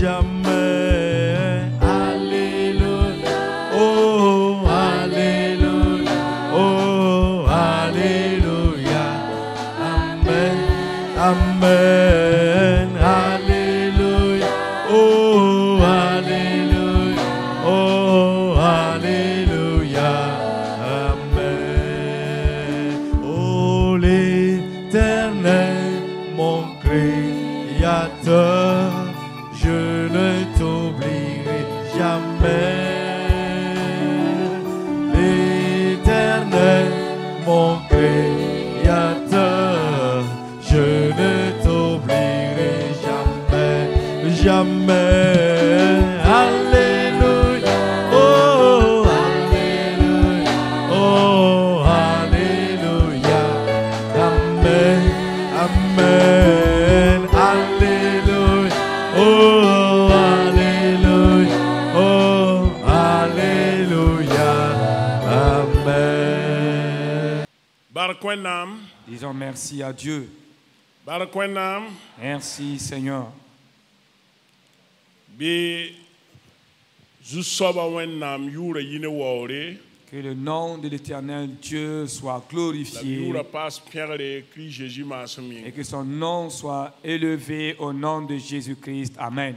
jamais. Alléluia. Oh, Alléluia. Oh, Alléluia. Amen. Amen. Alléluia. Oh, Alléluia. Oh, Alléluia. Amen. Oh, l'Éternel, mon Créateur, je ne t'oublierai jamais. L'Éternel, mon Créateur, je ne t'oublierai jamais, jamais. Alléluia, oh, Alléluia, oh, Alléluia, Amen, Amen, Alléluia, oh, Alléluia, oh, Alléluia, Amen. Barakwenam, Disons merci à Dieu. Barakwenam, Merci Seigneur. bi zusoba wenam yura yine wore, Que le nom de l'Éternel Dieu soit la glorifié yura pas pierre Christ Jésus et masami. que son nom soit élevé au nom de Jésus-Christ. Amen.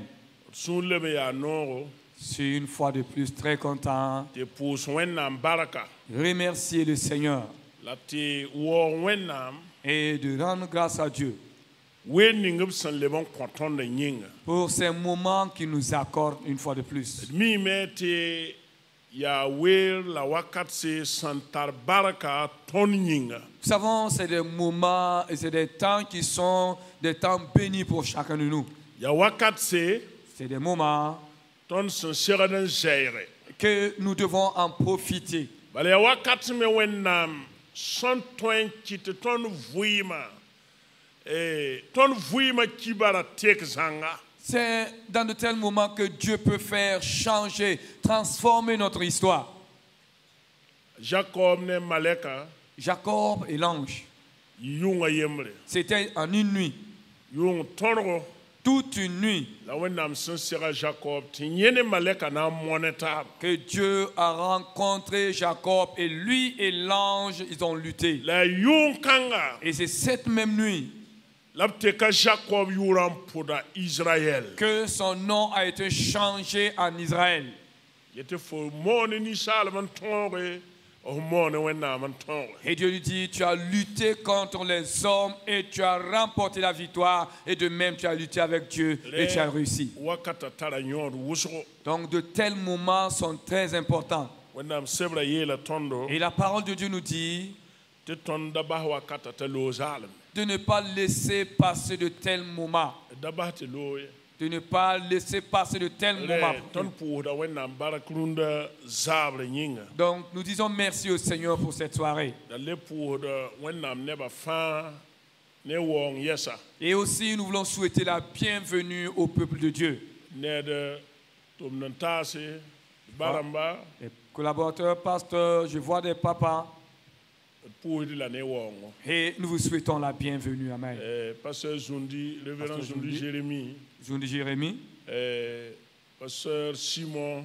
Sunle me ya noro, Je suis une fois de plus très content te pus wenam baraka, de remercier le Seigneur la te wo wenam, et de rendre grâce à Dieu weningub san lebon konton de nyinga. pour ces moments qu'il nous accorde une fois de plus. Mi mete ya wer la wakatse santar baraka ton nyinga. Nous savons, c'est des moments et c'est des temps qui sont des temps bénis pour chacun de nous. Ya wakatse C'est des moments ton san seradan zaire. que nous devons en profiter. Bale ya wakatse me wenam son toin kit ton vuima. Ton vuima kibara tek zanga. C'est dans de tels moments que Dieu peut faire changer, transformer notre histoire. Jacob ne maleka Jacob et l'ange, yunga yemre. c'était en une nuit, Yung tonro toute une nuit, la wenam san sera Jacob tinyene maleka na moneta. que Dieu a rencontré Jacob et lui et l'ange, ils ont lutté. La yung kanga Et c'est cette même nuit lapteka Jacob yuram poda Israël. que son nom a été changé en Israël. Yete fo mone ni Salman tonre o mone wenam tonre. Et Dieu lui dit, tu as lutté contre les hommes et tu as remporté la victoire. Et de même, tu as lutté avec Dieu et tu as réussi. Wakata tara nyor wusro Donc de tels moments sont très importants. wenam sebra yela tondo Et la parole de Dieu nous dit te tonda bah wakata ta lo zalim. de ne pas laisser passer de tels moments. Dabah te loye. De ne pas laisser passer de tels moments. Ton pour wenam barakrunda zabre nyinga. Donc nous disons merci au Seigneur pour cette soirée. Dalle pour wenam neba fa ne wong yesa. Et aussi nous voulons souhaiter la bienvenue au peuple de Dieu. Ne de tumnantase baramba Les collaborateurs, pasteurs, je vois des papas. pour de la ne wong. Et nous vous souhaitons la bienvenue. Amen. Pasteur Zundi, révérend Pasteur Zundi Zundi. Jérémie, Journée de Jérémie, pasteur Simon,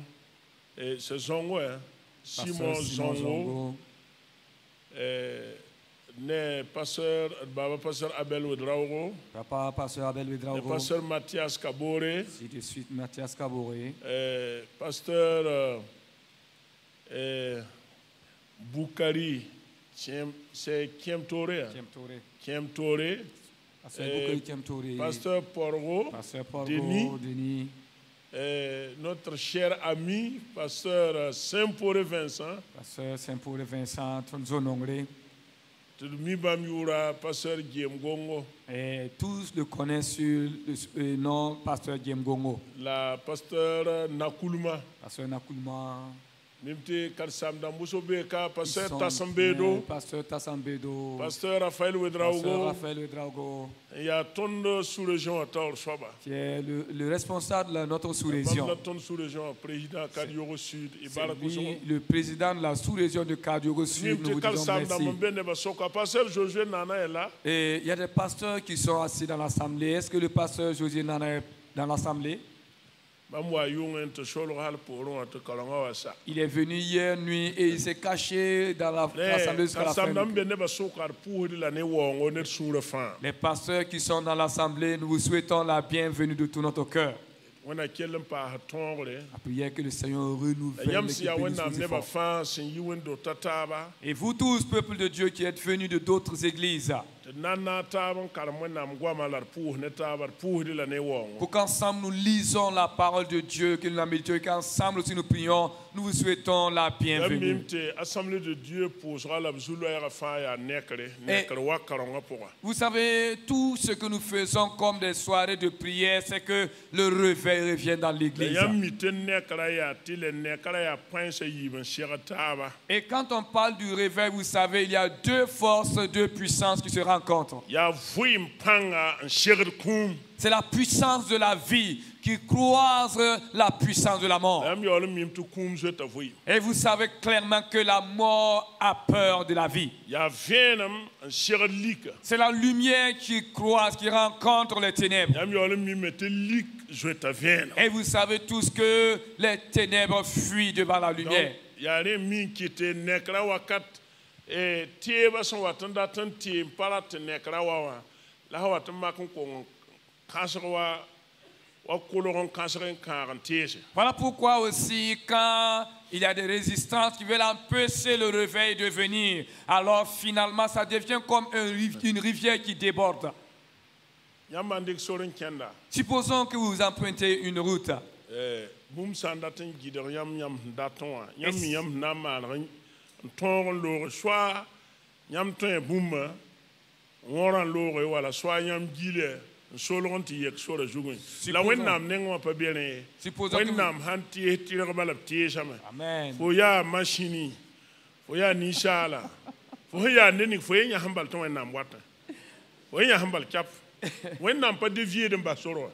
c'est Zongo, hein? Simon pasteur Simon Zongo, Zongo, ne pasteur Baba pasteur Abel Ouedraogo, papa pasteur Abel ne Ouedraogo, pasteur Mathias Kabore, ainsi de suite Mathias Kaboré, pasteur Boukari, c'est Kiem Toré, hein? Thiem Touré, Kiem Toré, pasteur Boukari Thiem Touré, pasteur Porgo, pasteur Porgo, Denis, Denis, notre cher ami, pasteur Saint-Paul Vincent, pasteur Saint-Paul Vincent, Tonzonongre, Mibam Yura, pasteur Guillaume Gongo, et tous le connaissent sur le nom pasteur Guillaume Gongo, la pasteur Nakuluma, pasteur Nakulma, Nimte Karsam Dambusobeka, pasteur ils sont Tassambedo, bien, pasteur Tassambedo, pasteur Raphaël pasteur Ouedraogo, Raphaël Ouedraogo, il y a ton sous-région à Taur Soba. qui est le responsable de notre sous-région. Ton sous-région, président Kadioro Sud, et C'est lui, le président de la sous-région de Kadiogo Sud. Nous vous disons merci. Pasteur Josué Nana est là. Et il y a des pasteurs qui sont assis dans l'assemblée. Est-ce que le pasteur José Nana est dans l'assemblée? Il est venu hier nuit et il s'est caché dans l'assemblée jusqu'à la fin. Les pasteurs qui sont dans l'assemblée, nous vous souhaitons la bienvenue de tout notre cœur. La prière que le Seigneur renouvelle et vous tous, peuple de Dieu qui êtes venus de d'autres églises, pour qu'ensemble nous lisons la parole de Dieu, que nous la méditions et qu'ensemble aussi nous prions, nous vous souhaitons la bienvenue. Vous savez, tout ce que nous faisons comme des soirées de prière, c'est que le réveil revient dans l'église. Et quand on parle du réveil, vous savez, il y a deux forces, deux puissances qui se rencontrent. C'est la puissance de la vie qui croise la puissance de la mort. Et vous savez clairement que la mort a peur de la vie. C'est la lumière qui croise, qui rencontre les ténèbres. Et vous savez tous que les ténèbres fuient devant la lumière. Voilà pourquoi aussi quand il y a des résistances qui veulent empêcher le réveil de venir, alors finalement ça devient comme une rivière qui déborde. Supposons que vous empruntez une route.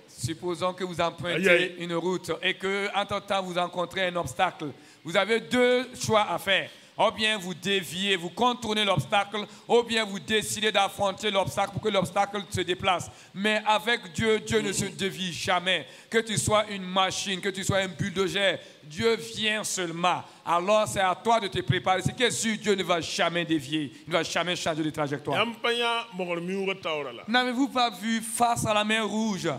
Supposons que vous empruntez une route et que entre-temps vous rencontrez un obstacle. Vous avez deux choix à faire. Ou bien vous déviez, vous contournez l'obstacle, ou bien vous décidez d'affronter l'obstacle pour que l'obstacle se déplace. Mais avec Dieu, Dieu ne se dévie jamais. Que tu sois une machine, que tu sois un bulldozer, Dieu vient seulement. Alors c'est à toi de te préparer. C'est que sûr, Dieu ne va jamais dévier, il ne va jamais changer de trajectoire. N'avez-vous pas vu face à la mer Rouge?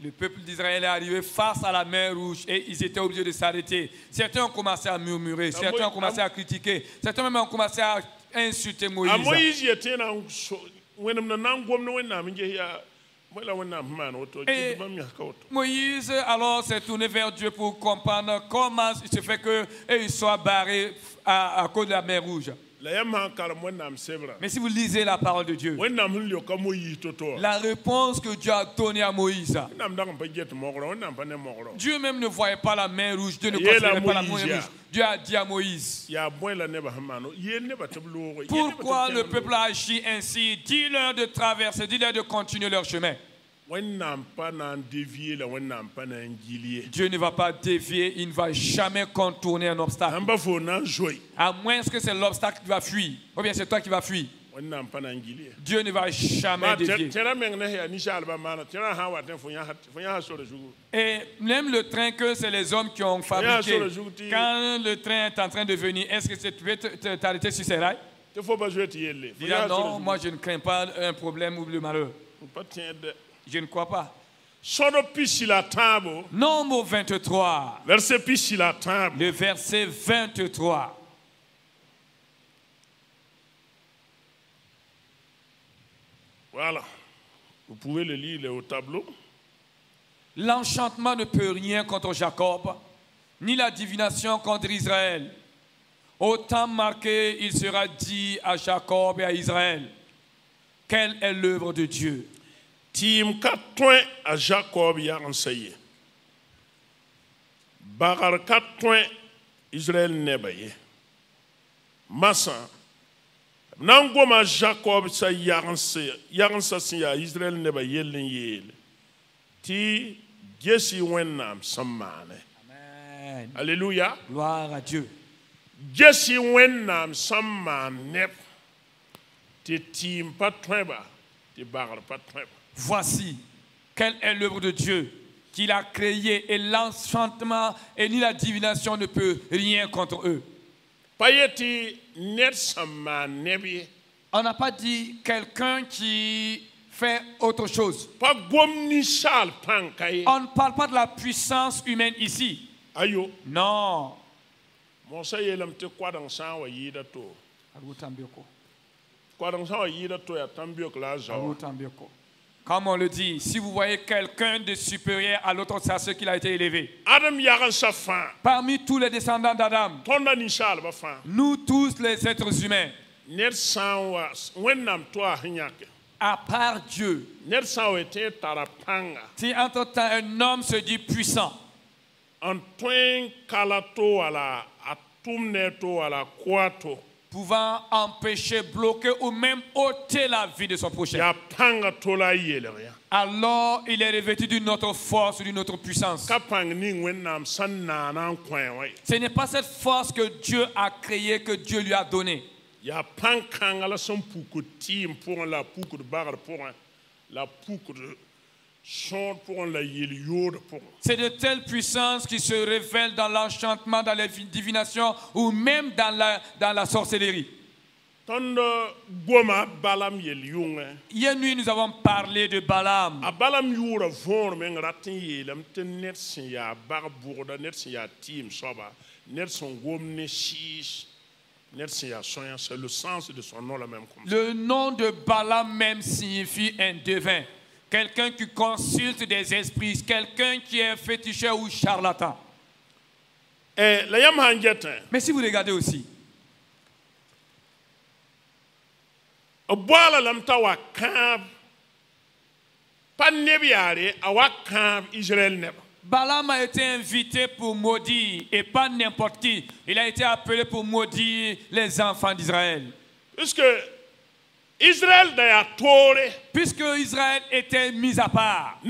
Le peuple d'Israël est arrivé face à la mer Rouge et ils étaient obligés de s'arrêter. Certains ont commencé à murmurer, certains ont commencé à critiquer, certains même ont commencé à insulter Moïse. Et Moïse alors s'est tourné vers Dieu pour comprendre comment il se fait qu'ils soient barrés à cause de la mer Rouge. Mais si vous lisez la parole de Dieu, la réponse que Dieu a donnée à Moïse, Dieu même ne voyait pas la mer rouge, Dieu ne considérait pas la mer rouge. Dieu a dit à Moïse, pourquoi le peuple a agi ainsi? Dis-leur de traverser, dis-leur de continuer leur chemin. Dieu ne va pas dévier, il ne va jamais contourner un obstacle. À moins que c'est l'obstacle qui va fuir, ou bien c'est toi qui vas fuir. Dieu ne va jamais dévier. Et même le train que c'est les hommes qui ont fabriqué, quand le train est en train de venir, est-ce que tu peux t'arrêter sur ses rails? Non, moi je ne crains pas un problème ou le malheur. Je ne crois pas. Nombre 23. Le verset 23. Voilà. Vous pouvez le lire au tableau. L'enchantement ne peut rien contre Jacob, ni la divination contre Israël. Au temps marqué, il sera dit à Jacob et à Israël, quelle est l'œuvre de Dieu? Tim katwen a Jacob yaransaye. Bagar katwen Israël nebaye. Massa. Nangoma Jacob sa yaransa siya Israël nebaye yel. Ti Jesse wennam sammane. Amen. Alléluia. Gloire à Dieu. Jesse wennam samma nep te tim pas tweba te bagar pas tweba. Voici quelle est l'œuvre de Dieu qu'il a créée et l'enchantement et ni la divination ne peut rien contre eux. Payeti net samma nebi. On n'a pas dit quelqu'un qui fait autre chose. Pas gomni sal pankai. On ne parle pas de la puissance humaine ici. Ayo. Non. Mosa yelam te kwadang sa wa yida to. Kwadang sa wa yida to ya tambiok la zawa. Comme on le dit, si vous voyez quelqu'un de supérieur à l'autre, c'est à ceux qu'il a été élevé. Adam yagan sa fan. Parmi tous les descendants d'Adam, Tonda ni sal ba fan. nous tous les êtres humains, Net san wa wennam to a hinyake. à part Dieu, Net san wa te tarapanga. si entre-temps un homme se dit puissant, En twin kalato ala atumneto ala kwato. pouvant empêcher, bloquer ou même ôter la vie de son prochain, Ya panga tola yeleria. alors il est revêtu d'une autre force, d'une autre puissance. Kapang ni wennam san na nan kwen wa. Ce n'est pas cette force que Dieu a créée, que Dieu lui a donnée. Ya pan kangala son poukou tim pour la poukou de bagar pour la poukou de son pour la yeliode pour. C'est de telles puissances qui se révèlent dans l'enchantement, dans la divination ou même dans la sorcellerie. Tondo goma balam yeliunga. Hier nuit, nous avons parlé de Balaam. A balam yura von men ratin yelam te net sin ya bar bourda net sin ya tim soba net son gomne shish. C'est le sens de son nom la même comme ça. Le nom de Balaam même signifie un devin. Quelqu'un qui consulte des esprits, quelqu'un qui est féticheur ou charlatan. Mais si vous regardez aussi, Balaam a été invité pour maudire, et pas n'importe qui. Il a été appelé pour maudire les enfants d'Israël. Puisque Israël était mis à part.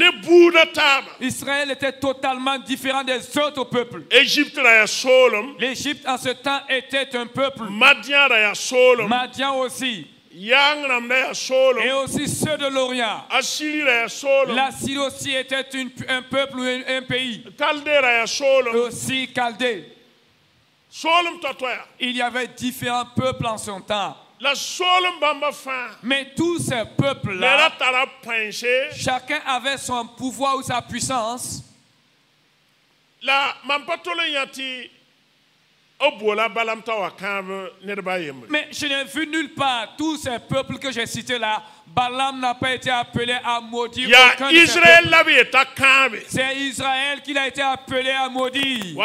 Israël était totalement différent des autres peuples. L'Égypte en ce temps était un peuple. Madian aussi. Et aussi ceux de l'Orient. La Syrie aussi était un peuple ou un pays. Et aussi Chaldée. Il y avait différents peuples en son temps. Mais tous ces peuples-là, chacun avait son pouvoir ou sa puissance. Mais je n'ai vu nulle part tous ces peuples que j'ai cités là. Balaam n'a pas été appelé à maudire aucun de ces peuples. C'est Israël qui a été appelé à maudire.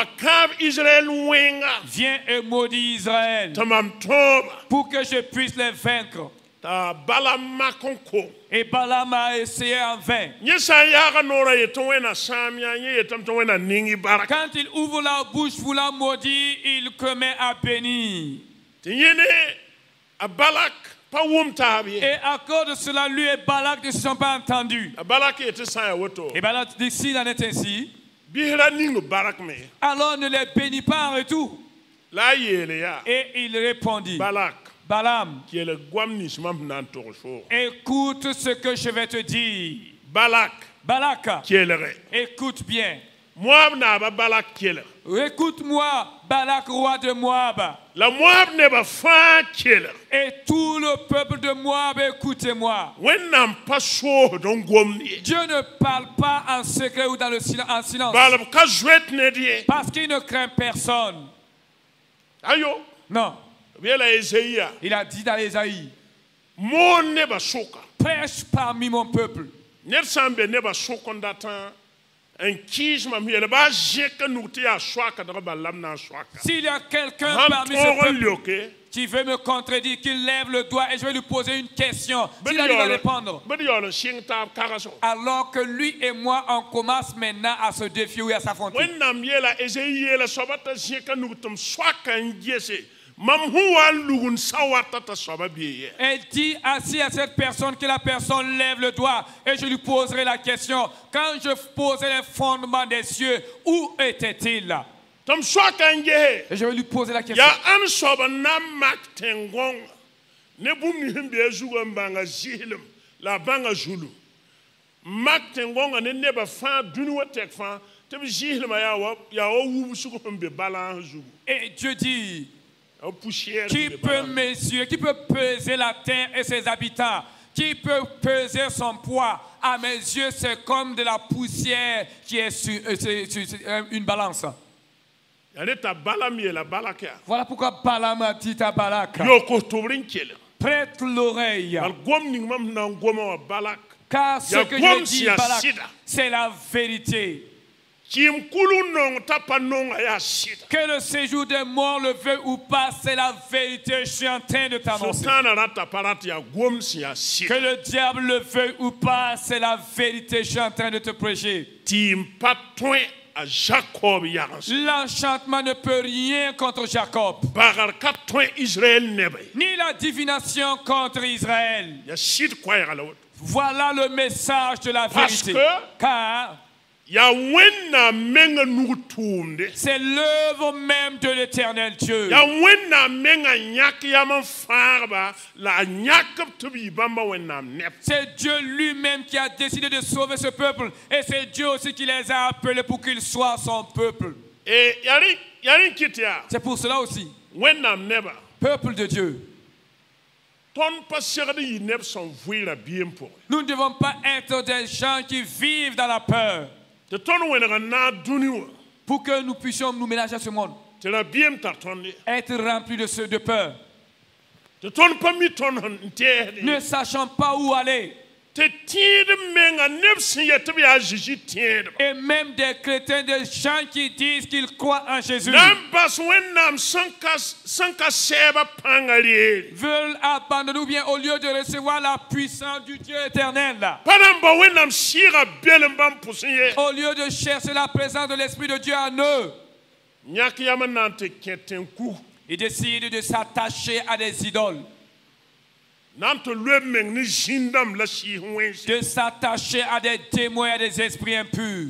Viens et maudis Israël pour que je puisse les vaincre. Et Balaam a essayé en vain. Quand il ouvre la bouche voulant maudire, il commet à bénir. Et à cause de cela, lui et Balak ne se sont pas entendus. Et Balak dit, s'il en est ainsi, alors ne les bénis pas en retour. Et il répondit, Balaam, écoute ce que je vais te dire. Balak, écoute bien. Écoute-moi, Balak, roi de Moab. Et tout le peuple de Moab, écoutez-moi. Dieu ne parle pas en secret ou en silence. Parce qu'il ne craint personne. Non. Il a dit dans Ésaïe, prêche parmi mon peuple. S'il y a quelqu'un parmi ce peuple qui veut me contredire, qu'il lève le doigt et je vais lui poser une question. S'il arrive à répondre, alors que lui et moi, on commence maintenant à se défier ou à s'affronter. Elle dit ainsi à cette personne que la personne lève le doigt et je lui poserai la question. Quand je posais les fondements des cieux, où était-il? Tom Swakanje. Et je vais lui poser la question. Ya an soba na mak tengong. Ne bum ni himbe zuwa mbanga zihilum. La banga zulu. Mak tengong ne neba fa dunuwa tek fa. Tebi zihilum ya wu suko himbe balan zugu. Et Dieu dit, qui peut mesurer, qui peut peser la terre et ses habitants, qui peut peser son poids? À mes yeux, c'est comme de la poussière qui est sur une balance. Voilà pourquoi Balaam a dit à Balak, prête l'oreille, car ce que je dis, Balak, c'est la vérité. Que le séjour des morts le veuille ou pas, c'est la vérité. Je suis en train de t'annoncer. Que le diable le veuille ou pas, c'est la vérité. Je suis en train de te prêcher. L'enchantement ne peut rien contre Jacob, ni la divination contre Israël. Voilà le message de la vérité. Car c'est l'œuvre même de l'Éternel Dieu. C'est Dieu lui-même qui a décidé de sauver ce peuple. Et c'est Dieu aussi qui les a appelés pour qu'ils soient son peuple. C'est pour cela aussi, peuple de Dieu, nous ne devons pas être des gens qui vivent dans la peur. Pour que nous puissions nous ménager à ce monde, être remplis de peur, ne sachant pas où aller. Et même des chrétiens, des gens qui disent qu'ils croient en Jésus, veulent abandonner ou bien au lieu de recevoir la puissance du Dieu éternel, au lieu de chercher la présence de l'Esprit de Dieu en eux, ils décident de s'attacher à des idoles, de s'attacher à des témoins et à des esprits impurs.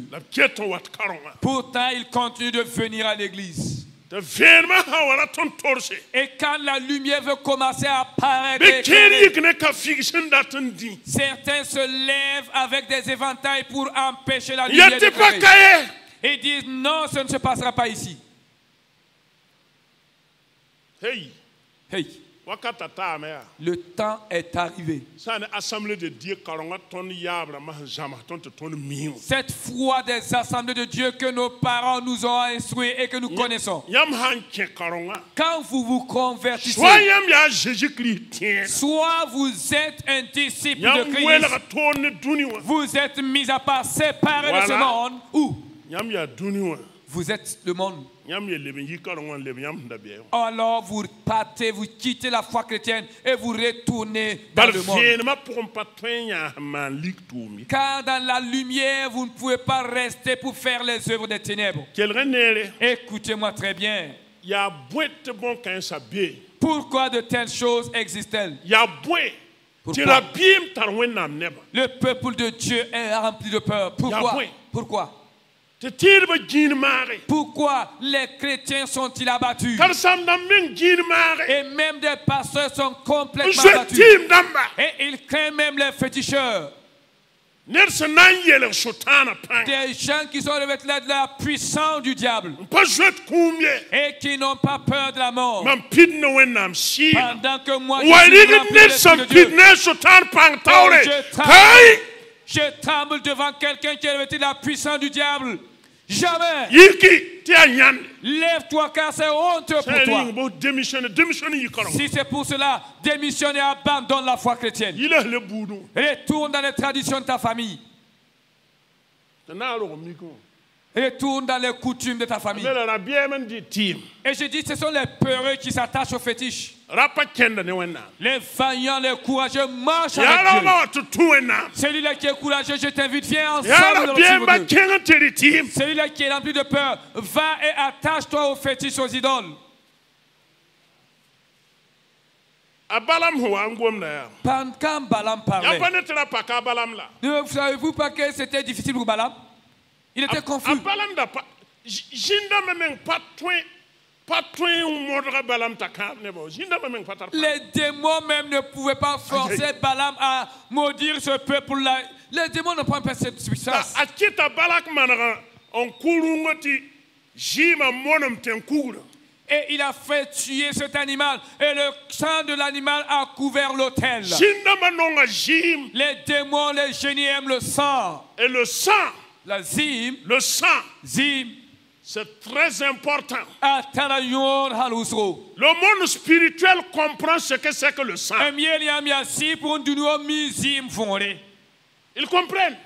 Pourtant, ils continuent de venir à l'église. Et quand la lumière veut commencer à apparaître, certains se lèvent avec des éventails pour empêcher la lumière de briller. Et disent non, ce ne se passera pas ici. Hey. Le temps est arrivé. Cette foi des assemblées de Dieu que nos parents nous ont instruits et que nous connaissons. Quand vous vous convertissez, soit vous êtes un disciple de Christ, vous êtes mis à part, séparé de ce monde, ou vous êtes le monde. Alors vous partez, vous quittez la foi chrétienne et vous retournez dans le monde. Car dans la lumière, vous ne pouvez pas rester pour faire les œuvres des ténèbres. Écoutez-moi très bien. Pourquoi de telles choses existent-elles? Pourquoi? Le peuple de Dieu est rempli de peur. Pourquoi? Pourquoi les chrétiens sont-ils abattus? Et même des pasteurs sont complètement abattus. Et ils craignent même les féticheurs. Des gens qui sont revêtus de la puissance du diable et qui n'ont pas peur de la mort. Pendant que moi je suis rempli de Dieu, je tremble devant quelqu'un qui est revêtu de la puissance du diable. Jamais. Lève-toi car c'est honte pour toi. Si c'est pour cela, démissionne et abandonne la foi chrétienne. Retourne dans les traditions de ta famille. Retourne dans les coutumes de ta famille. Et je dis, ce sont les peureux qui s'attachent aux fétiches. Les vaillants, les courageux marchent avec Dieu. Celui-là qui est courageux, je t'invite, viens ensemble. Celui-là qui est rempli de peur, va et attache-toi aux fétiches, aux idoles. Quand Balaam parlait, ne savez-vous pas que c'était difficile pour Balaam? Il était confus. jinda memeng patouin ou modra balam takam nebo. Jinda memeng patar. Les démons même ne pouvaient pas forcer Balaam à maudire ce peuple-là. Les démons n'ont pas cette puissance. Akita balak manara on kurungoti jima monam tenkura. Et il a fait tuer cet animal. Et le sang de l'animal a couvert l'autel. Les démons, les génies aiment le sang. Et le sang, la zim, le sang, c'est très important. Le monde spirituel comprend ce que c'est que le sang. Ils comprennent.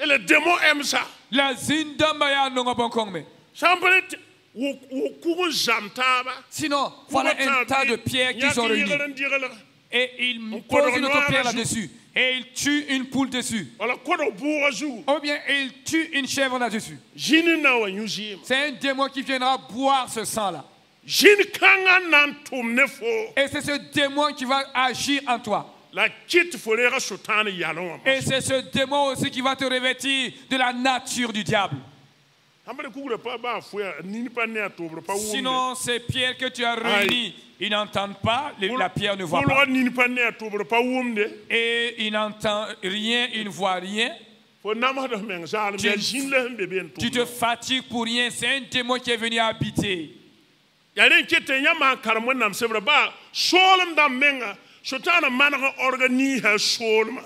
Et les démons aiment ça. Sinon, voilà un tas de pierres qui sont réunies. Et il pose une autre pierre là-dessus. Et il tue une poule dessus. Ou bien il tue une chèvre là-dessus. C'est un démon qui viendra boire ce sang-là. Et c'est ce démon qui va agir en toi. Et c'est ce démon aussi qui va te revêtir de la nature du diable. Sinon, ces pierres que tu as réunies, ils n'entendent pas, la pierre ne voit pas. Et ils n'entendent rien, ils ne voient rien. Tu te fatigues pour rien, c'est un démon qui est venu habiter.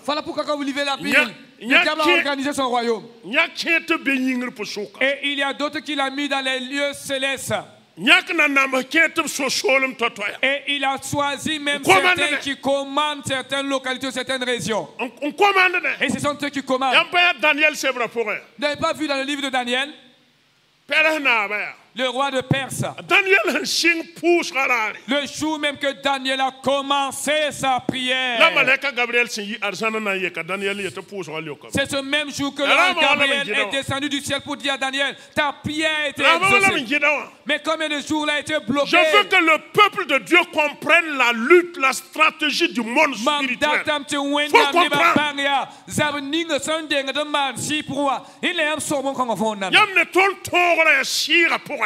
Voilà pourquoi quand vous lisez la Bible, le diable a organisé son royaume. Et il y a d'autres qu'il a mis dans les lieux célestes. Et il a choisi même certains qui commandent certaines localités, certaines régions. Et ce sont eux qui commandent. Vous n'avez pas vu dans le livre de Daniel? Le roi de Perse. Le jour même que Daniel a commencé sa prière. C'est ce même jour que le roi Gabriel est descendu du ciel pour dire à Daniel, ta prière a été exaucée. Mais combien de jours il a été bloqué? Je veux que le peuple de Dieu comprenne la lutte, la stratégie du monde spirituel. Il faut comprendre.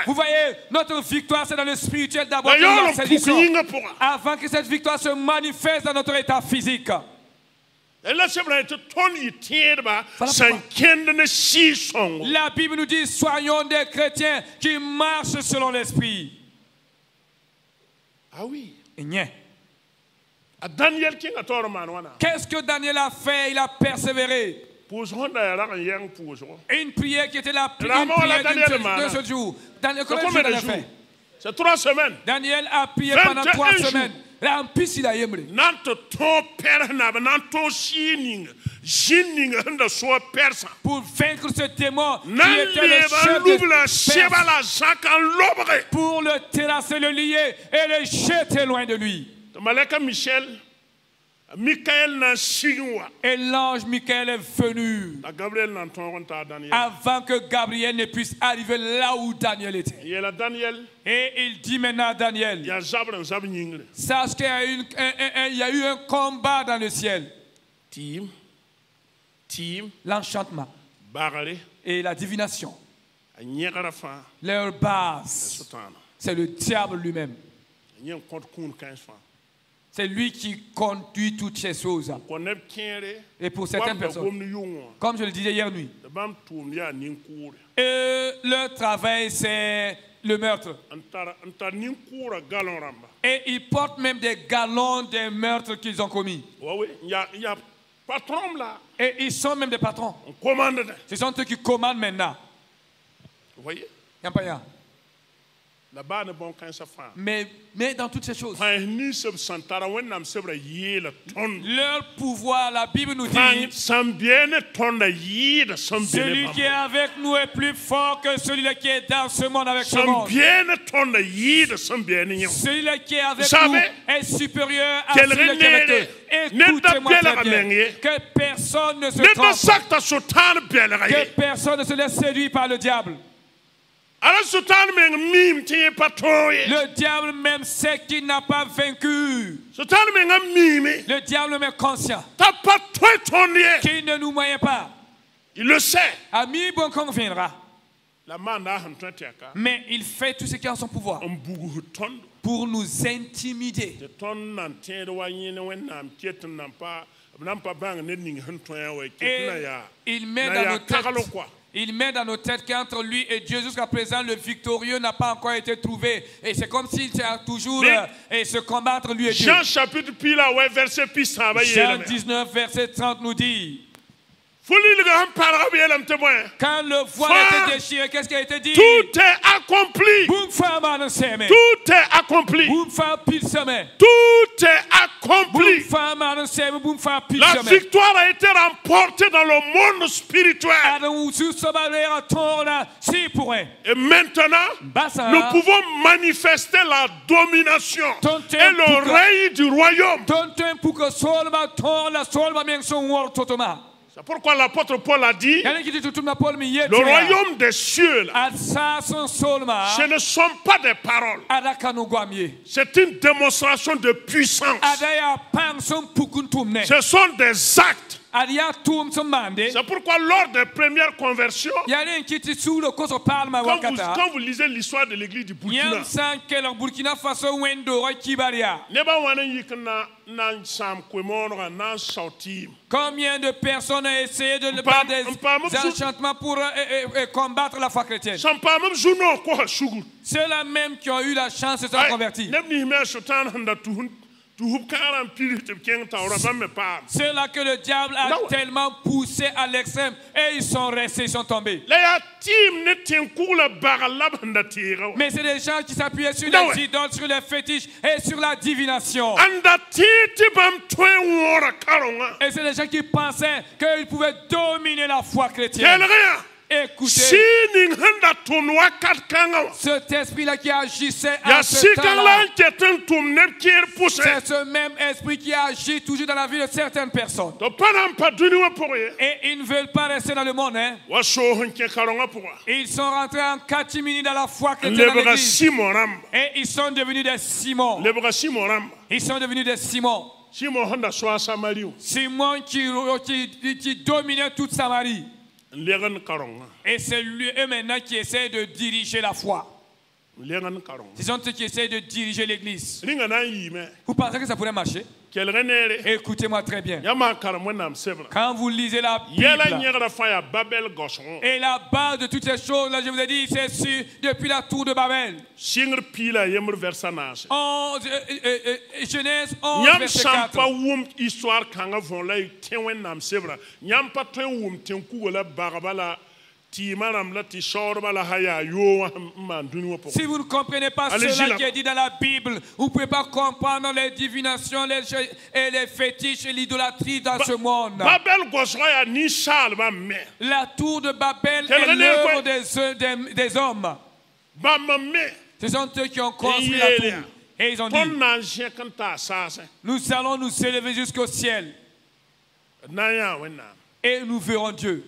Vous voyez, notre victoire, c'est dans le spirituel d'abord. Avant que cette victoire se manifeste dans notre état physique. La Bible nous dit, soyons des chrétiens qui marchent selon l'esprit. Ah oui. Qu'est-ce que Daniel a fait? Il a persévéré. Une prière qui était la prière d'un seul jour. Daniel, combien de jours il a fait? C'est 3 semaines. Daniel a prié pendant 3 semaines. Pour vaincre ce démon qui était le chef de Perse, pour le terrasser, le lier et le jeter loin de lui. Et l'ange Michael est venu avant que Gabriel ne puisse arriver là où Daniel était. Et il dit maintenant à Daniel, sache qu'il y a eu un combat dans le ciel. L'enchantement et la divination. Leur base, c'est le diable lui-même. C'est lui qui conduit toutes ces choses. Et pour certaines personnes, comme je le disais hier nuit, leur travail, c'est le meurtre. Et ils portent même des galons des meurtres qu'ils ont commis. Et ils sont même des patrons. Ce sont eux qui commandent maintenant. Vous voyez? Mais dans toutes ces choses, leur pouvoir, la Bible nous dit, celui qui est avec nous est plus fort que celui qui est dans ce monde avec ce monde. Celui qui est avec nous est supérieur à celui qui est avec eux. Écoutez-moi très bien, que personne ne se trompe, que personne ne se laisse séduire par le diable. Le diable même sait qu'il n'a pas vaincu. Le diable même est conscient qu'il ne nous moyen pas. Il le sait. Ami bon quand viendra. La main a un temps tiaka. Mais il fait tout ce qui est en son pouvoir Un bougou tondo. pour nous intimider. De ton n'entend de wanyé ne wen n'am kiet n'am pas bang ne ning un temps ya ouais kiet na ya. Il met Na dans ya nos têtes. kakalo quoi. Il met dans nos têtes qu'entre lui et Dieu jusqu'à présent le victorieux n'a pas encore été trouvé. Et c'est comme s'il a toujours se combattre lui et Dieu. Jean chapitre pila ouais verset pi ça va Jean 19 verset 30 nous dit. Quand le voile était déchiré, qu'est-ce qui a été dit? Tout est accompli. Tout est accompli. Tout est accompli. La victoire a été remportée dans le monde spirituel. Et maintenant, nous pouvons manifester la domination et le règne du royaume. C'est pourquoi l'apôtre Paul a dit, le royaume des cieux, là, ce ne sont pas des paroles. C'est une démonstration de puissance. Ce sont des actes. C'est pourquoi lors des premières conversions, quand vous lisez l'histoire de l'église du Burkina, combien de personnes ont essayé de battre des enchantements pour combattre la foi chrétienne? Ceux-là même qui ont eu la chance de se convertir. Ceux-là que le diable a tellement poussé à l'extrême et ils sont restés, ils sont tombés. Mais c'est des gens qui s'appuyaient sur les idoles, sur les fétiches et sur la divination. Et c'est des gens qui pensaient qu'ils pouvaient dominer la foi chrétienne. Écoutez, cet esprit-là qui agissait à ce temps-là, c'est ce même esprit qui agit toujours dans la vie de certaines personnes. Et ils ne veulent pas rester dans le monde. Hein? Ils sont rentrés en catimini dans la foi chrétienne dans l'église. Et ils sont devenus des Simons. Ils sont devenus des Simons. Simon qui dominait toute Samarie. Et c'est lui eux maintenant qui essaie de diriger la foi. Ce sont ceux qui essaient de diriger l'église. Vous pensez que ça pourrait marcher? Écoutez-moi très bien. Quand vous lisez la Bible, et la base de toutes ces choses, là, je vous ai dit, c'est depuis la tour de Babel. Genèse 11, verset 4. Si vous ne comprenez pas cela qui est dit dans la Bible, vous ne pouvez pas comprendre les divinations et les fétiches et l'idolâtrie dans ce monde. La tour de Babel est l'œuvre des hommes. Ce sont eux qui ont construit la tour. Et ils ont dit, nous allons nous élever jusqu'au ciel. Et nous verrons Dieu.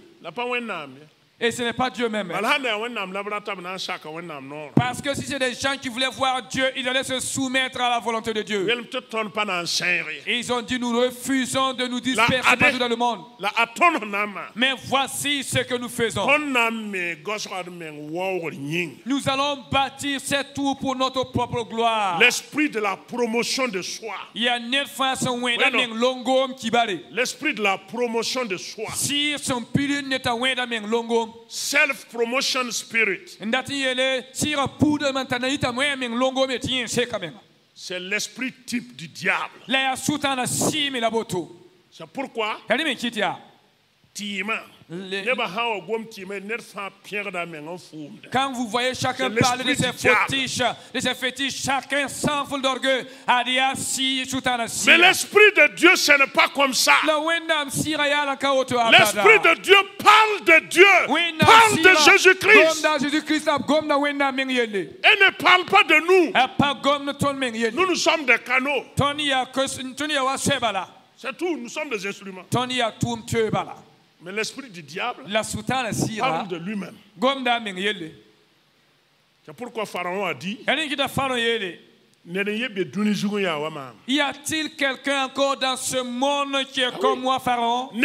Et ce n'est pas Dieu même. Parce que si c'est des gens qui voulaient voir Dieu, ils allaient se soumettre à la volonté de Dieu. Et ils ont dit, nous refusons de nous disperser partout dans le monde. Mais voici ce que nous faisons. Nous allons bâtir cette tour pour notre propre gloire. L'esprit de la promotion de soi. L'esprit de la promotion de soi. Self-promotion spirit. C'est l'esprit type du diable. C'est pourquoi quand vous voyez chacun parler de ses fétiches, chacun s'enfle d'orgueil. Mais l'esprit de Dieu, ce n'est pas comme ça. L'esprit de Dieu parle de Dieu, parle de Jésus-Christ. Et ne parle pas de nous. Nous sommes des canaux. C'est tout, nous sommes des instruments. Mais l'esprit du diable parle de lui-même. C'est pourquoi Pharaon a dit, Y a-t-il quelqu'un encore dans ce monde qui est comme moi, Pharaon? Y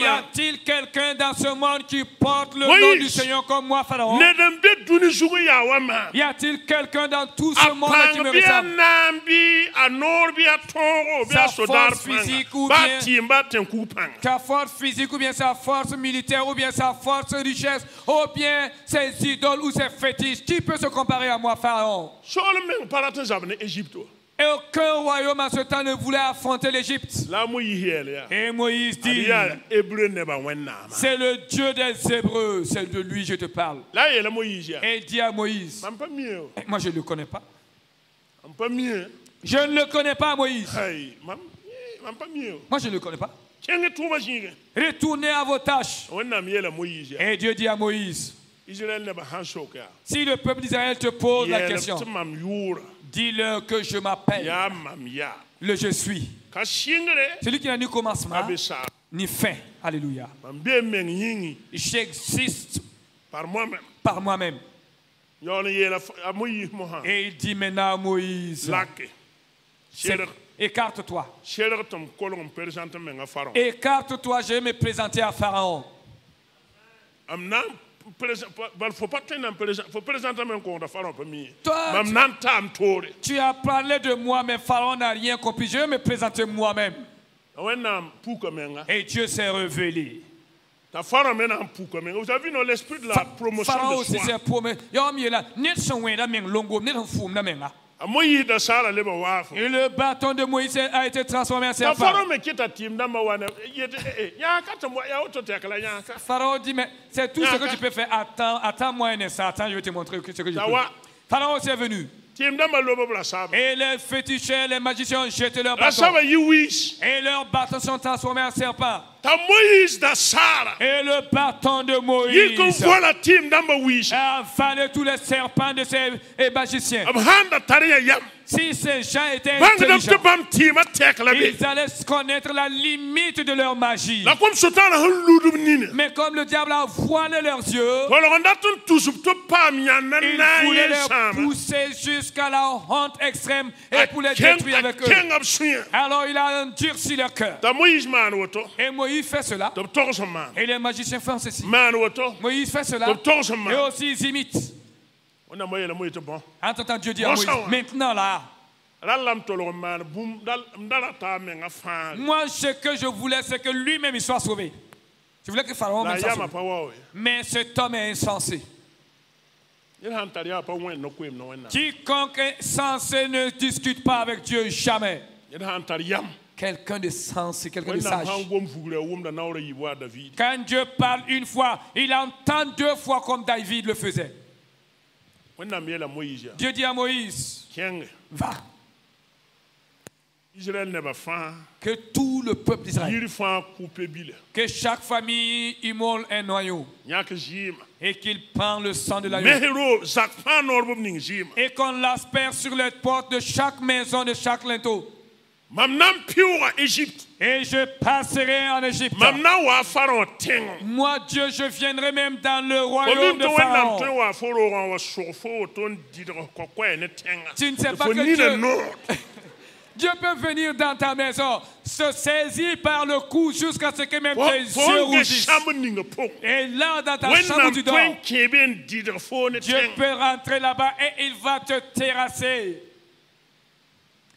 a-t-il quelqu'un dans ce monde qui porte le nom du Seigneur comme moi, Pharaon? Y a-t-il quelqu'un dans tout ce monde qui me ressemble? Sa force physique ou bien sa force physique ou bien sa force militaire ou bien sa force richesse ou bien ses idoles ou ses fétiches. Qui peut se comparer à moi, Pharaon? Et aucun royaume à ce temps ne voulait affronter l'Égypte. Et Moïse dit, c'est le Dieu des Hébreux, c'est de lui que je te parle. Et il dit à Moïse, moi je ne le connais pas. Je ne le connais pas, Moïse. Moi je ne le connais pas. Retournez à vos tâches. Et Dieu dit à Moïse, si le peuple d'Israël te pose la question, dis-leur que je m'appelle le je suis. Celui qui n'a ni commencement ni fin. Alléluia. J'existe par moi-même. Et il dit maintenant à Moïse, écarte-toi. Écarte-toi, je vais me présenter à Pharaon. Toi, tu as parlé de moi, mais Pharaon n'a rien compris. Je vais me présenter moi-même. Et Dieu s'est révélé. Vous avez vu l'esprit de la promotion de soi. Et le bâton de Moïse a été transformé en serpent. Pharaon dit, mais c'est tout ce que tu peux faire. Attends-moi un instant. Attends, je vais te montrer ce que je peux. Pharaon aussi est venu. Et les féticheurs, les magiciens ont jeté leurs bâtons. Et leurs bâtons sont transformés en serpents. Et le bâton de Moïse a avalé tous les serpents de ces magiciens. Si ces gens étaient intelligents, ils allaient connaître la limite de leur magie. Mais comme le diable a voilé leurs yeux, il voulait les pousser jusqu'à la honte extrême et pour les détruire avec eux. Alors il a endurci leur cœur. Et Moïse fait cela. Et les magiciens font ceci. Moïse fait cela. Et aussi ils imitent. Entends Dieu dire à Moïse, maintenant là, moi ce que je voulais c'est que lui-même il soit sauvé. Je voulais que Pharaon même soit sauvé. Mais cet homme est insensé. Quiconque est sensé ne discute pas avec Dieu jamais. Quelqu'un de sensé, quelqu'un de sage. Quand Dieu parle une fois, il entend deux fois comme David le faisait. Dieu dit à Moïse, va. Que tout le peuple d'Israël, que chaque famille immole un noyau et qu'il prend le sang de l'agneau et qu'on l'asperge sur les portes de chaque maison, de chaque linteau. Et je passerai en Égypte. Moi, Dieu, je viendrai même dans le royaume de Pharaon. Tu ne sais pas que Dieu peut venir dans ta maison, se saisir par le cou jusqu'à ce que même tes yeux rougissent. Et là, dans ta chambre, tu dors. Dieu peut rentrer là-bas et il va te terrasser.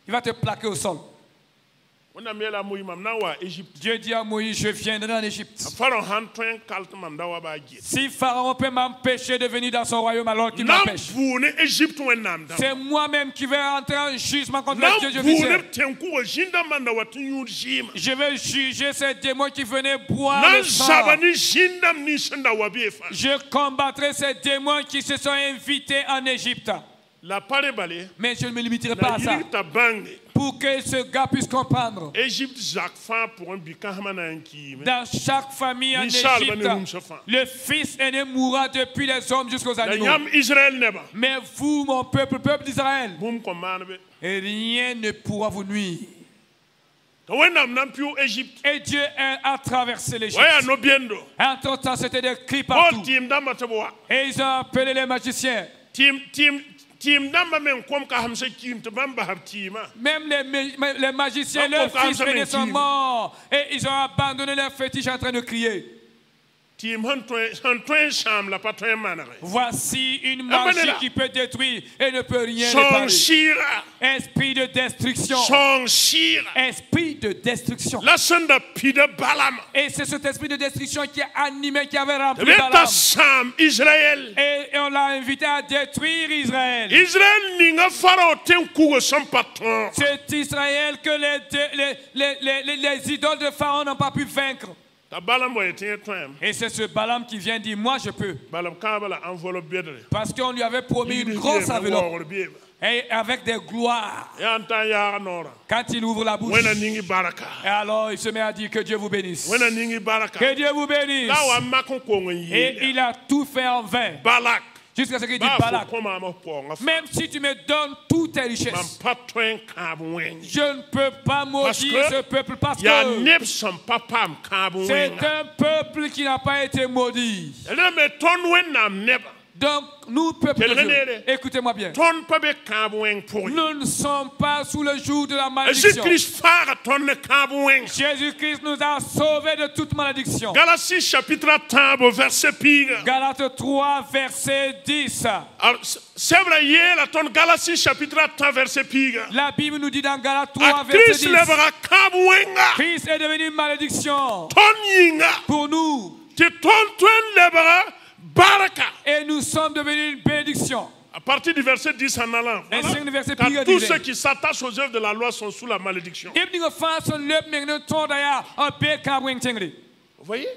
Il va te plaquer au sol. Dieu dit à Moïse, je viendrai en Égypte. Si Pharaon peut m'empêcher de venir dans son royaume alors qu'il m'empêche, c'est moi-même qui vais entrer en jugement contre le Dieu je vis. Je vais juger ces démons qui venaient boire le sang. Je combattrai ces démons qui se sont invités en Égypte. Mais je ne me limiterai pas à ça. Pour que ce gars puisse comprendre. Dans chaque famille en Égypte, le fils aîné mourra depuis les hommes jusqu'aux animaux. Mais vous, mon peuple, peuple d'Israël, rien ne pourra vous nuire. Et Dieu a traversé l'Égypte. Entre-temps, c'était des cris partout. Et ils ont appelé les magiciens. Team damba men kom ka hamse kim te bamba har teama. Même les magiciens, leurs fils venaient sont morts et ils ont abandonné leur fétiche en train de crier. Team han sham la pas toin manare. Voici une magie qui peut détruire et ne peut rien réparer. Esprit de destruction. Esprit de destruction. La sonda pide Balaam. Et c'est cet esprit de destruction qui a animé, qui avait rempli Balaam. Israël. Et on l'a invité à détruire Israël. Israël ninga pharaon ten kugo son patron. C'est Israël que les idoles de Pharaon n'ont pas pu vaincre. Et c'est ce Balaam qui vient dire, moi je peux. Parce qu'on lui avait promis une grosse enveloppe. Et avec des gloires. Quand il ouvre la bouche. Et alors il se met à dire que Dieu vous bénisse. Que Dieu vous bénisse. Et il a tout fait en vain. Jusqu'à ce qu'il dit Balak, même si tu me donnes toutes tes richesses, je ne peux pas maudire ce peuple parce que c'est un peuple qui n'a pas été maudit. Donc, nous, peuple de Dieu, écoutez-moi bien, nous ne sommes pas sous le joug de la malédiction. Jésus-Christ nous a sauvés de toute malédiction. Galates chapitre 3, verset 10. Galates 3, verset 10. C'est vrai, Galates chapitre 3, verset 10. La Bible nous dit dans Galates 3, verset 10. Christ est devenu une malédiction pour nous. Et nous sommes devenus une bénédiction. À partir du verset 10 en allant, car tous ceux qui s'attachent aux œuvres de la loi sont sous la malédiction. Vous voyez?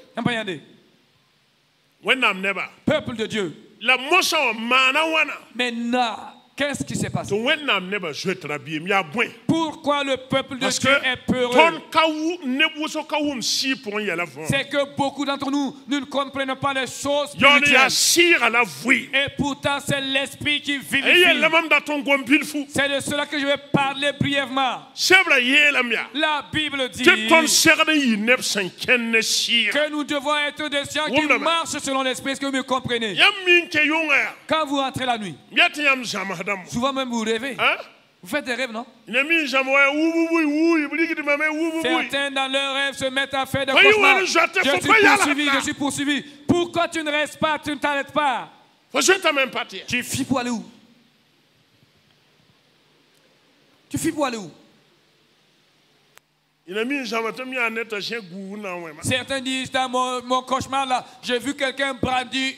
Peuple de Dieu. La motion mana. Maintenant, qu'est-ce qui s'est passé? Pourquoi le peuple de Dieu est peureux? C'est que beaucoup d'entre nous ne comprenons pas les choses spirituelles. Et pourtant, c'est l'esprit qui vivifie. C'est de cela que je vais parler brièvement. La Bible dit que nous devons être des gens qui marchent selon l'esprit. Est-ce que vous me comprenez? Quand vous rentrez la nuit, souvent même vous rêvez. Hein? Vous faites des rêves, non? Certains dans leurs rêves se mettent à faire des cauchemars. Je suis poursuivi. Pourquoi tu ne restes pas, tu ne t'arrêtes pas? Tu fuis pour aller où? Tu fuis pour aller où? Certains disent dans mon cauchemar là, j'ai vu quelqu'un brandir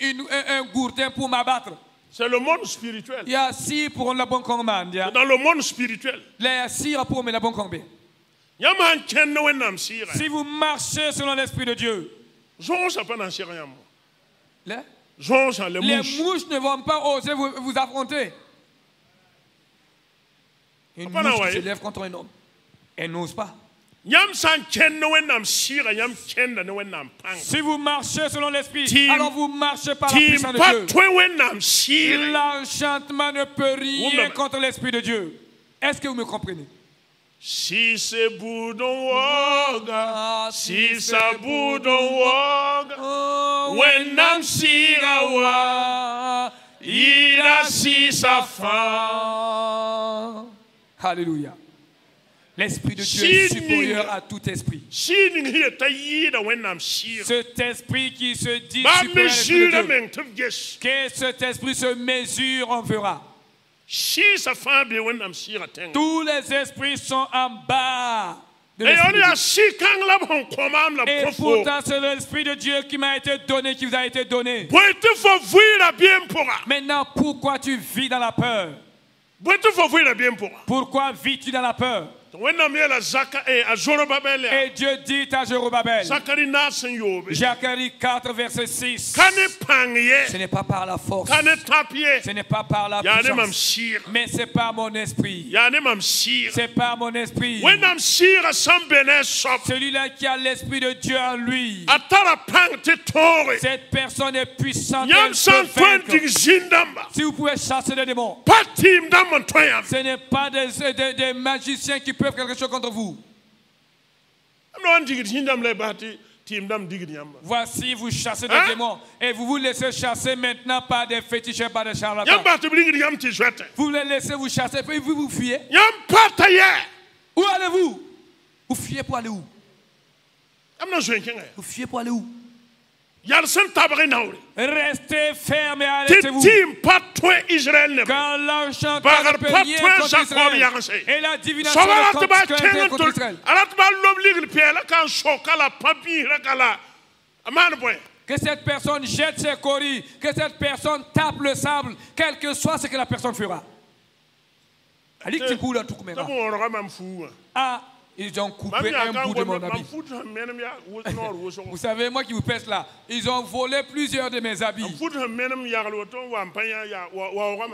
un gourdin pour m'abattre. C'est le monde spirituel. Il y a six pour la bonne commande. Dans le monde spirituel. Il y a six pour la bonne commande. Si vous marchez selon l'esprit de Dieu, les mouches ne vont pas oser vous affronter. Une mouche qui se lève contre un homme, elle n'ose pas. Si vous marchez selon l'esprit, alors vous marchez par la puissance de Dieu. L'enchantement ne peut rien contre l'esprit de Dieu. Est-ce que vous me comprenez? Si c'est boudon woga, si ça boudon woga, when nam sirawa, ira si sa fa. Alléluia. L'esprit de Dieu est supérieur à tout esprit. Cet esprit qui se dit supérieur à Dieu, que cet esprit se mesure, on verra. Tous les esprits sont en bas de l'esprit. Et pourtant, c'est l'esprit de Dieu qui m'a été donné, qui vous a été donné. Maintenant, pourquoi tu vis dans la peur? Pourquoi vis-tu dans la peur? Et Dieu dit à Zorobabel, Zacharie 4, verset 6, ce n'est pas par la force, ce n'est pas par la puissance, mais c'est par mon esprit. C'est par mon esprit. Celui-là qui a l'esprit de Dieu en lui, cette personne est puissante. Si vous pouvez chasser les démons, ce n'est pas des magiciens qui peuvent quelque chose contre vous. Voici, vous chassez des démons et vous vous laissez chasser maintenant par des féticheurs, par des charlatans. Vous les laissez vous chasser puis vous fuyez. Où allez-vous? Vous fuyez pour aller où? Vous fuyez pour aller où? Restez ferme et arrêtez-vous. Quand l'enchanteur ne peut rien contre Israël et la divination ne contre Israël. Que cette personne jette ses coris, que cette personne tape le sable, quel que soit ce que la personne fera. Ah, ils ont coupé un bout de mon habit. Vous savez, moi qui vous pèse là, ils ont volé plusieurs de mes habits.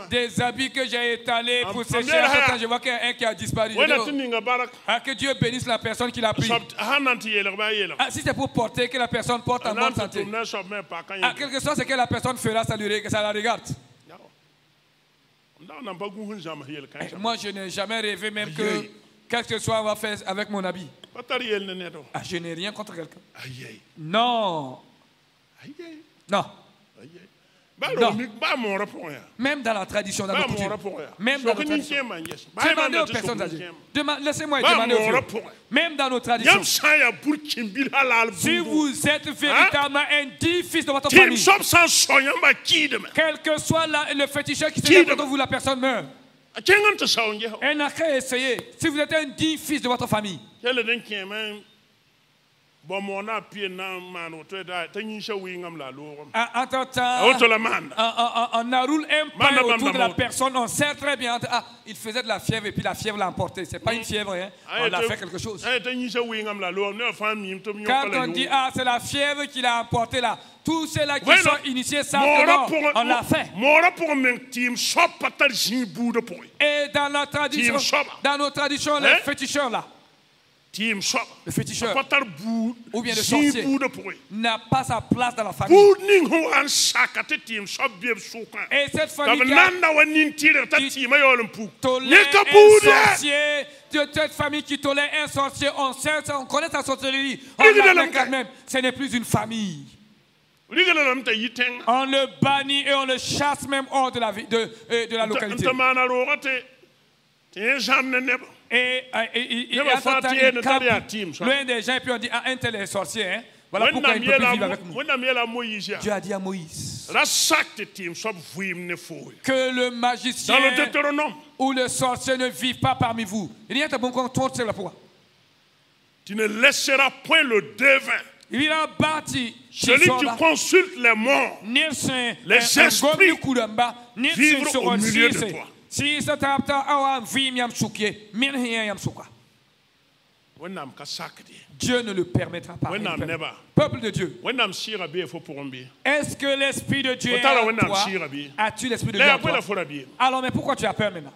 Des habits que j'ai étalés pour sécher. Quand je vois qu'il y a un qui a disparu. Que Dieu bénisse la personne qui l'a pris. Si c'est pour porter, que la personne porte en bonne santé. Quelque chose, c'est que la personne fera, ça la regarde. Moi, je n'ai jamais rêvé même que qu'est-ce que soit on va faire avec mon habit. Je n'ai rien contre quelqu'un. Non. Non. Non. Même dans la tradition, dans notre culture. Même dans notre tradition. Demandez aux personnes âgées. Laissez-moi demander aux vieux. Même dans nos traditions. Si vous êtes véritablement un digne fils de votre famille, quel que soit le féticheur qui se lève contre vous, la personne meurt. Elle n'a qu'à essayer. Si vous êtes un digne fils de votre famille. En enroule un pain autour de la personne, on sait très bien. Il faisait de la fièvre et puis la fièvre l'a emporté. C'est pas une fièvre, hein? On a fait quelque chose. Quand on dit c'est la fièvre qui l'a emporté là, tous ceux-là qui sont initiés savent que on l'a fait. Et dans nos traditions, les féticheurs là, le féticheur ou bien le sorcier n'a pas sa place dans la famille. Et cette famille qui tolère un sorcier, cette famille qui tolère un sorcier, on connaît sa sorcellerie, on la même. Ce n'est plus une famille. On le bannit et on le chasse même hors de la localité. Et il loin des gens, et puis on dit un tel est sorcier, hein? Voilà pourquoi il ne peut plus vivre avec nous. Dieu a dit à Moïse que le magicien ou le sorcier ne vivent pas parmi vous. Il y a un bon compte, c'est là pourquoi. Tu ne laisseras point le devin. Il a bâti celui qui consulte les morts, les esprits, vivre au milieu de toi. Dieu ne le permettra pas. Peuple de Dieu. Est-ce que l'Esprit de Dieu est en toi? As-tu l'Esprit de Dieu en toi? Alors, mais pourquoi tu as peur maintenant?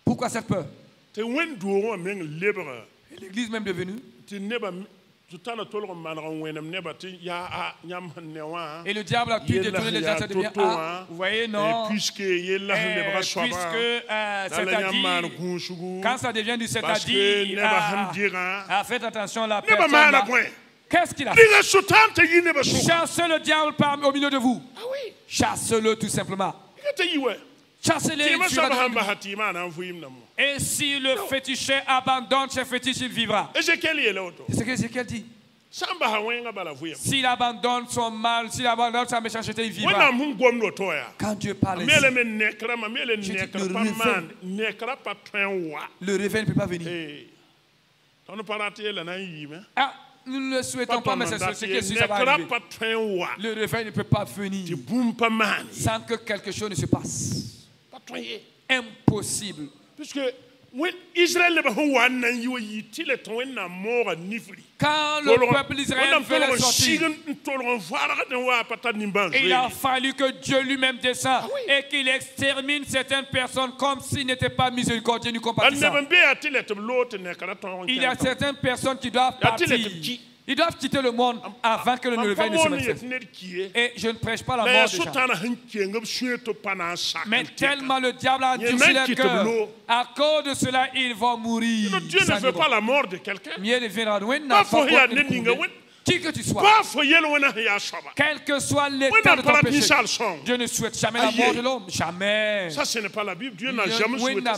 Pourquoi cette peur? L'église même devenue. Et le diable a pu détourner les gens, ça devient vous voyez, non. Puisque c'est-à-dire, quand ça devient du c'est-à-dire, faites attention à la personne là. Qu'est-ce qu'il a fait? Chassez le diable au milieu de vous. Chassez-le tout simplement. Chassez-les. Et si le féticheur abandonne ses fétiches, il vivra. C'est ce que Ézéchiel dit. S'il abandonne son mal, s'il abandonne sa méchanceté, il vivra. Quand Dieu parle ici, le réveil ne peut pas venir. Nous ne le souhaitons pas, mais c'est ce que si ça va arriver. Le réveil ne peut pas venir sans que quelque chose ne se passe. Impossible. Puisque Israël quand le peuple d'Israël veut les sortir, il a fallu que Dieu lui-même descende et qu'il extermine certaines personnes comme s'il n'était pas miséricordieux ni compatissant. Il y a certaines personnes qui doivent partir. Ils doivent quitter le monde avant que le réveil ne se manifeste. Et je ne prêche pas la mort des gens. Mais tellement le diable a endurci leur cœur, à cause de cela, ils vont mourir. Dieu ne veut pas la mort de quelqu'un. Qui que tu sois, ba fo yel wona ya soba quel que soit Wena l'état de ton para péché, misal son Dieu ne souhaite jamais la Aïe. mort de l'homme. Jamais. ça ce n'est pas la Bible Dieu n'a jamais souhaité ça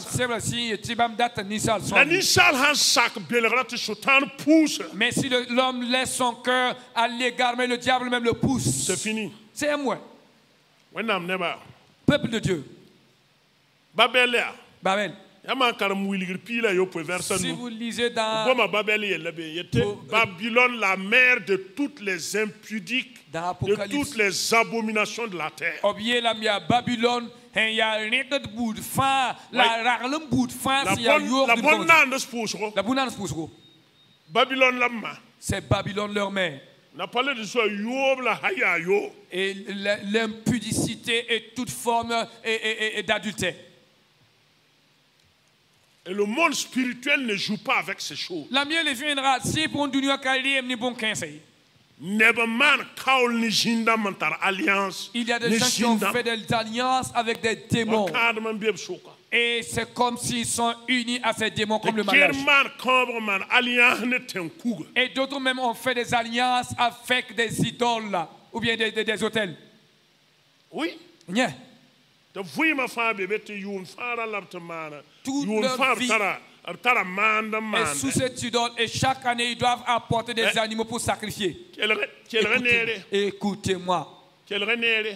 la nisal han sak belgra te sultan pousse Mais si l'homme laisse son cœur à l'égard, mais le diable même le pousse. c'est fini C'est moi, wena neba peuple de Dieu. babelea Babel. yama karam wiligir pila yo po verset Si nous vous lisez dans, Goma Babel était Babylone la mère de toutes les impudiques, dans de l'Apocalypse, toutes les abominations de la terre. Obier la mia Babylone, il y a rien de bout de fin, la rarlem bout de fin, La s'il y a bonne nande spousero, la bonne pousse. Babylone lama. C'est Babylone leur mère. On a parlé de ça, yob la haya yo. Et l'impudicité et toute forme d'adultère. Et le monde spirituel ne joue pas avec ces choses. La mienne les viendra si pour une dunia kali ni bon 15. Nebeman kaol ni jinda mantar alliance. Il y a des gens qui ont fait des alliances avec des démons. Wakadman bieb soka. Et c'est comme s'ils sont unis à ces démons comme le mariage. Kerman kamberman alliance ne tenkuga. Et d'autres même ont fait des alliances avec des idoles là, ou bien des hôtels. Oui. Yeah. De vui ma fa bebe te yun fara labtamana. Toute Yun leur fara vie. tara manda Et manda. sous cette idole, et chaque année, ils doivent apporter des animaux pour sacrifier. Écoutez-moi.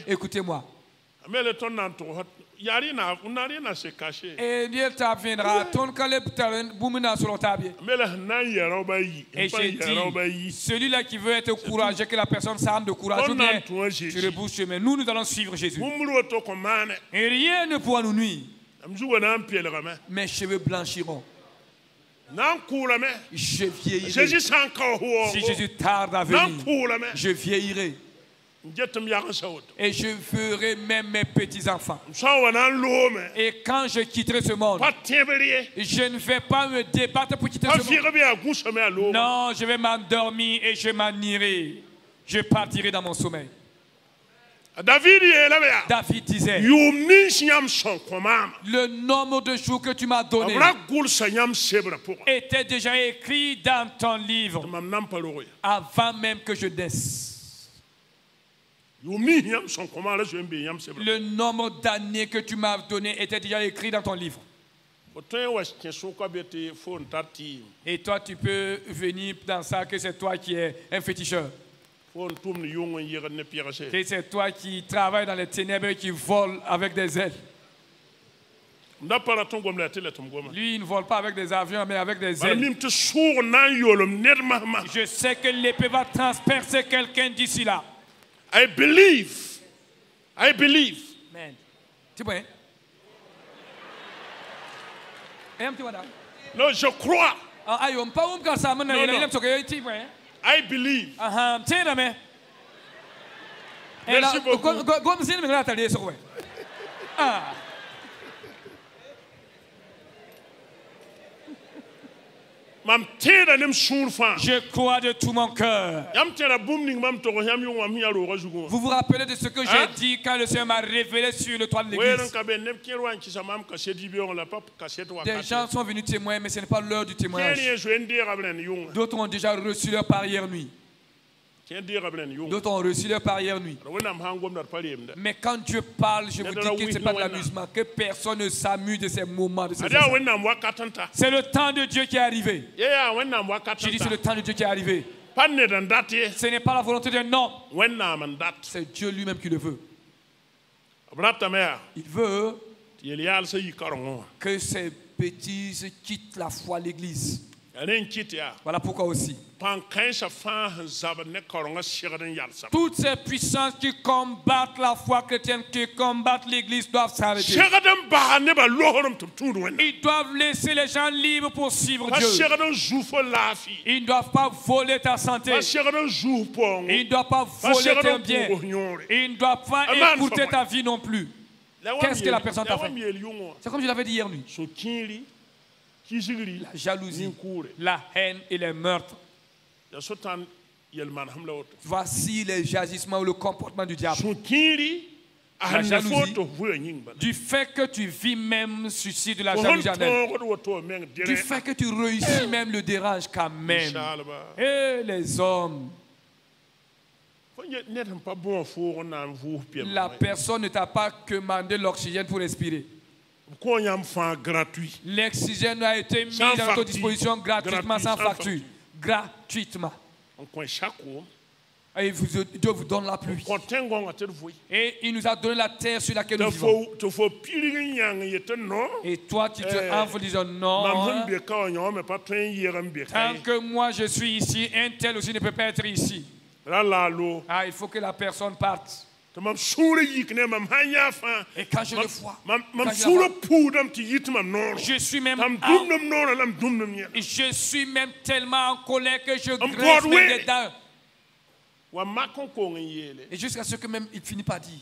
Écoutez-moi. Mais le ton n'entend yari na unari na se cacher. Et Dieu t'aviendra. Ton caleb boumina sur l'otabie. Mais le na yaro bayi. Et j'ai dit, celui-là qui veut être courageux, que la personne s'arme de courage, ou bien tu rebouches chemin. Nous allons suivre Jésus. Et rien ne pourra nous nuire. Mes cheveux blanchiront. Je vieillirai. Si Jésus tarde à venir, je vieillirai. Et je ferai même mes petits-enfants. Et quand je quitterai ce monde, je ne vais pas me débattre pour quitter ce monde. Non, je vais m'endormir et je m'en irai. Je partirai dans mon sommeil. David disait, le nombre de jours que tu m'as donné était déjà écrit dans ton livre avant même que je naisse. Le nombre d'années que tu m'as donné était déjà écrit dans ton livre. Et toi, tu peux venir dans ça que c'est toi qui es un féticheur. Et c'est toi qui travailles dans les ténèbres et qui vole avec des ailes. Lui, il ne vole pas avec des avions, mais avec des ailes. Je sais que l'épée va transpercer quelqu'un d'ici là. I believe. Man. Tu vois? Non, je crois. I believe. Merci beaucoup. Je crois de tout mon cœur. Vous vous rappelez de ce que j'ai dit quand le Seigneur m'a révélé sur le toit de l'église? Des gens sont venus témoigner, mais ce n'est pas l'heure du témoignage. D'autres ont déjà reçu leur part hier nuit. D'autres ont reçu leur part hier nuit. Mais quand Dieu parle, je vous dis que ce n'est pas de l'amusement, que personne ne s'amuse de ces moments, de ces instants. C'est le temps de Dieu qui est arrivé. J'ai dit c'est le temps de Dieu qui est arrivé. Ce n'est pas la volonté d'un homme. C'est Dieu lui-même qui le veut. Il veut que ces bêtises quittent la foi, l'église. Voilà pourquoi aussi. Toutes ces puissances qui combattent la foi chrétienne, qui combattent l'église, doivent s'arrêter. Ils doivent laisser les gens libres pour suivre Dieu. Ils ne doivent pas voler ta santé. Ils ne doivent pas voler tes biens. Ils ne doivent pas écouter ta vie non plus. Qu'est-ce que la personne t'a fait? C'est comme je l'avais dit hier nuit. La jalousie, la haine et les meurtres. Voici les jagissements ou le comportement du diable. La jalousie, du fait que tu vis même suicide de la jalousie, du fait que tu réussis même le dérange quand même. Et les hommes, La personne ne t'a pas commandé l'oxygène pour respirer. L'oxygène a été mis à votre disposition gratuitement, sans facture. Gratuitement. Et Dieu vous donne la pluie. Et il nous a donné la terre sur laquelle nous vivons. Et toi, tu te envoles en disant non. Tant que moi je suis ici, un tel aussi ne peut pas être ici. Ah, il faut que la personne parte. Et quand je le vois, je suis même tellement en colère que je grince mes dents. Et jusqu'à ce que même il finit par dire,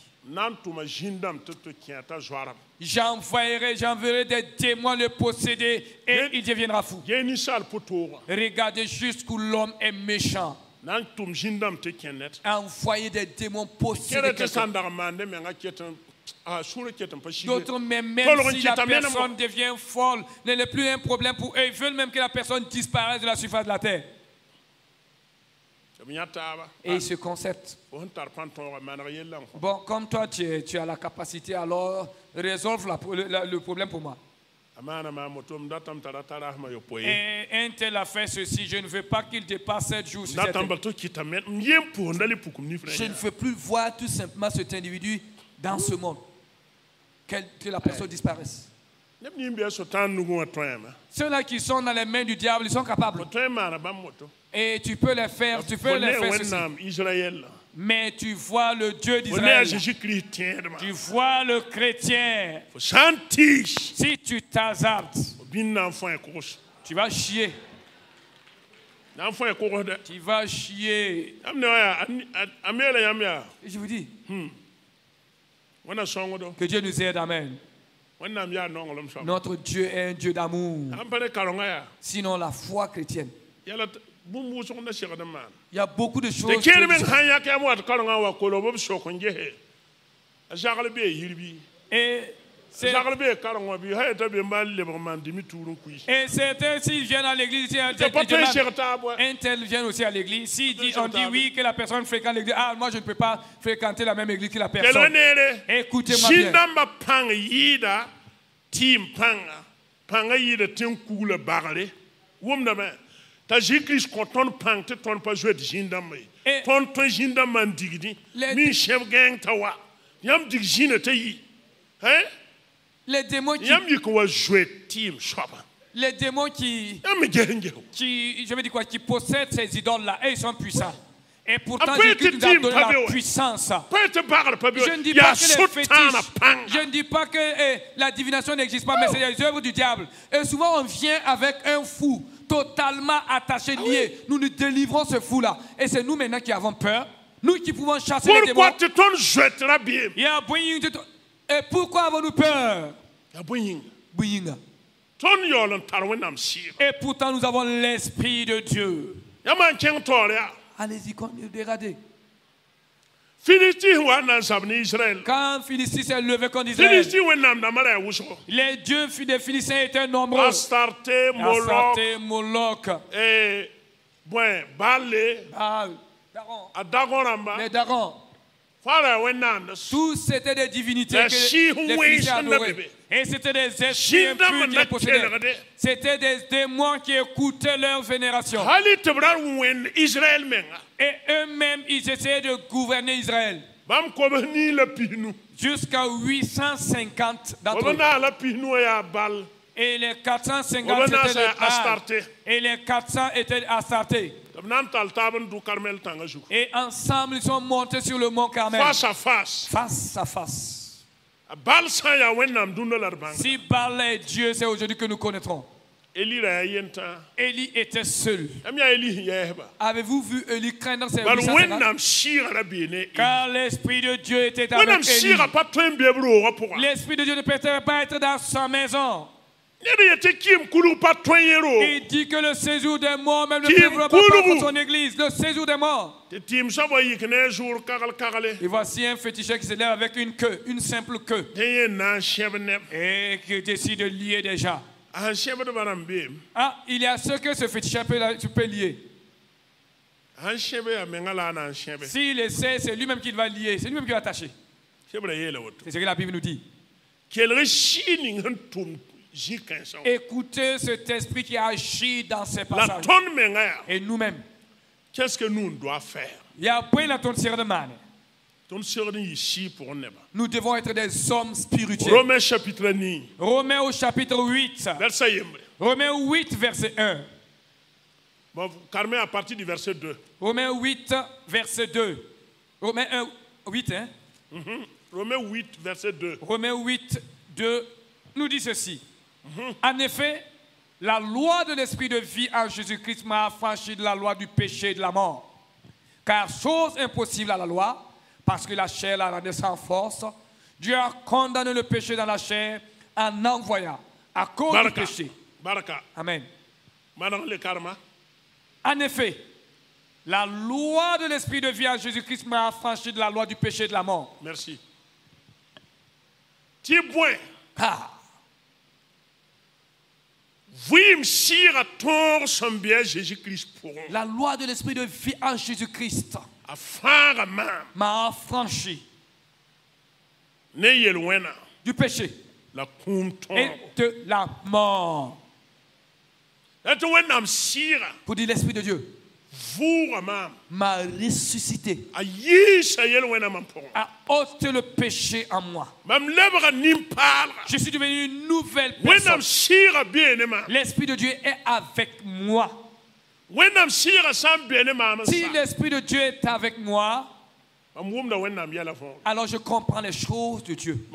j'enverrai des démons le posséder et il deviendra fou. Regardez jusqu'où l'homme est méchant. Envoyer des démons posséder quelqu'un. D'autres, même si la personne devient folle, ce n'est plus un problème pour eux. Ils veulent même que la personne disparaisse de la surface de la terre. Et ils se concertent. Bon, comme toi, tu as la capacité, alors résolve le problème pour moi. Et un tel a fait ceci, je ne veux pas qu'il dépasse 7 jours sur cette terre. Je ne veux plus voir tout simplement cet individu dans ce monde. Que la personne disparaisse. Ceux-là qui sont dans les mains du diable, ils sont capables. Et tu peux les faire, ceci. Mais tu vois le Dieu d'Israël. Tu vois le chrétien. Si tu t'hasardes, tu vas chier. Tu vas chier. Et je vous dis, que Dieu nous aide, amen. Notre Dieu est un Dieu d'amour. Sinon, la foi chrétienne. Il y a beaucoup de choses. Et certains, s'ils viennent à l'église, un tel vient aussi à l'église. On dit oui que la personne fréquente l'église. Ah, moi je ne peux pas fréquenter la même église que la personne. Écoutez-moi bien. Les démons qui possèdent ces idoles-là, ils sont puissants. Et pourtant, Jésus nous a donné la puissance. Je ne dis pas que les fétiches, je ne dis pas que la divination n'existe pas, mais c'est les œuvres du diable. Et souvent, on vient avec un fou totalement attaché, lié. Nous nous délivrons ce fou-là. Et c'est nous maintenant qui avons peur. Nous qui pouvons chasser les démons. Et pourquoi avons-nous peur? Et pourtant, nous avons l'Esprit de Dieu. Allez-y, regardez. Quand Philistie s'est levé contre Israël, les dieux des Philistins étaient nombreux. Astarté, Moloch, les Darons. Tous c'était des divinités que les Philistins adoraient. Et c'était des esprits impurs qui les possédaient. C'était des démons qui écoutaient leur vénération. Et eux-mêmes, ils essayaient de gouverner Israël. Jusqu'à 850 d'entre eux. Et les 450 étaient de Astarté. Et les 400 étaient Astarté. Et ensemble, ils sont montés sur le mont Carmel. Face à face. Face à face. Si Baal est Dieu, c'est aujourd'hui que nous connaîtrons. Élie était seul. Avez-vous vu Élie craindre ses 850? Car l'Esprit de Dieu était avec Élie. L'Esprit de Dieu ne peut pas être dans sa maison. Il dit que le séjour des morts même ne peut pas contre son église. Le séjour des morts. Et voici un féticheur qui se lève avec une queue, une simple queue. Et qui décide de lier déjà. Ah, il y a ce que ce féticheur peut lier. S'il essaie, c'est lui-même qui va lier, c'est lui-même qui va attacher. C'est ce que la Bible nous dit. Écoutez cet esprit qui agit dans ces passages. Et nous-mêmes. Qu'est-ce que nous devons faire? Nous devons être des hommes spirituels. Romains chapitre 9. Romains au chapitre 8. Romains 8, verset 1. Bon, Carmen à partir du verset 2. Romains 8, verset 2. Romains 1, 8, hein? Romains 8, verset 2. Romains 8, 2 nous dit ceci. En effet, la loi de l'esprit de vie en Jésus-Christ m'a affranchi de la loi du péché et de la mort. Car chose impossible à la loi, parce que la chair la rendait sans force, Dieu a condamné le péché dans la chair en envoyant, à cause du péché. Amen. En effet, la loi de l'esprit de vie en Jésus-Christ m'a affranchi de la loi du péché et de la mort. Merci. Tiens-point. La loi de l'esprit de vie en Jésus-Christ m'a affranchi du péché et de la mort. Pour dire l'esprit de Dieu m'a ressuscité, a ôté le péché en moi. Je suis devenu une nouvelle personne. L'esprit de Dieu est avec moi. Si l'esprit de Dieu est avec moi, alors je comprends les choses de Dieu.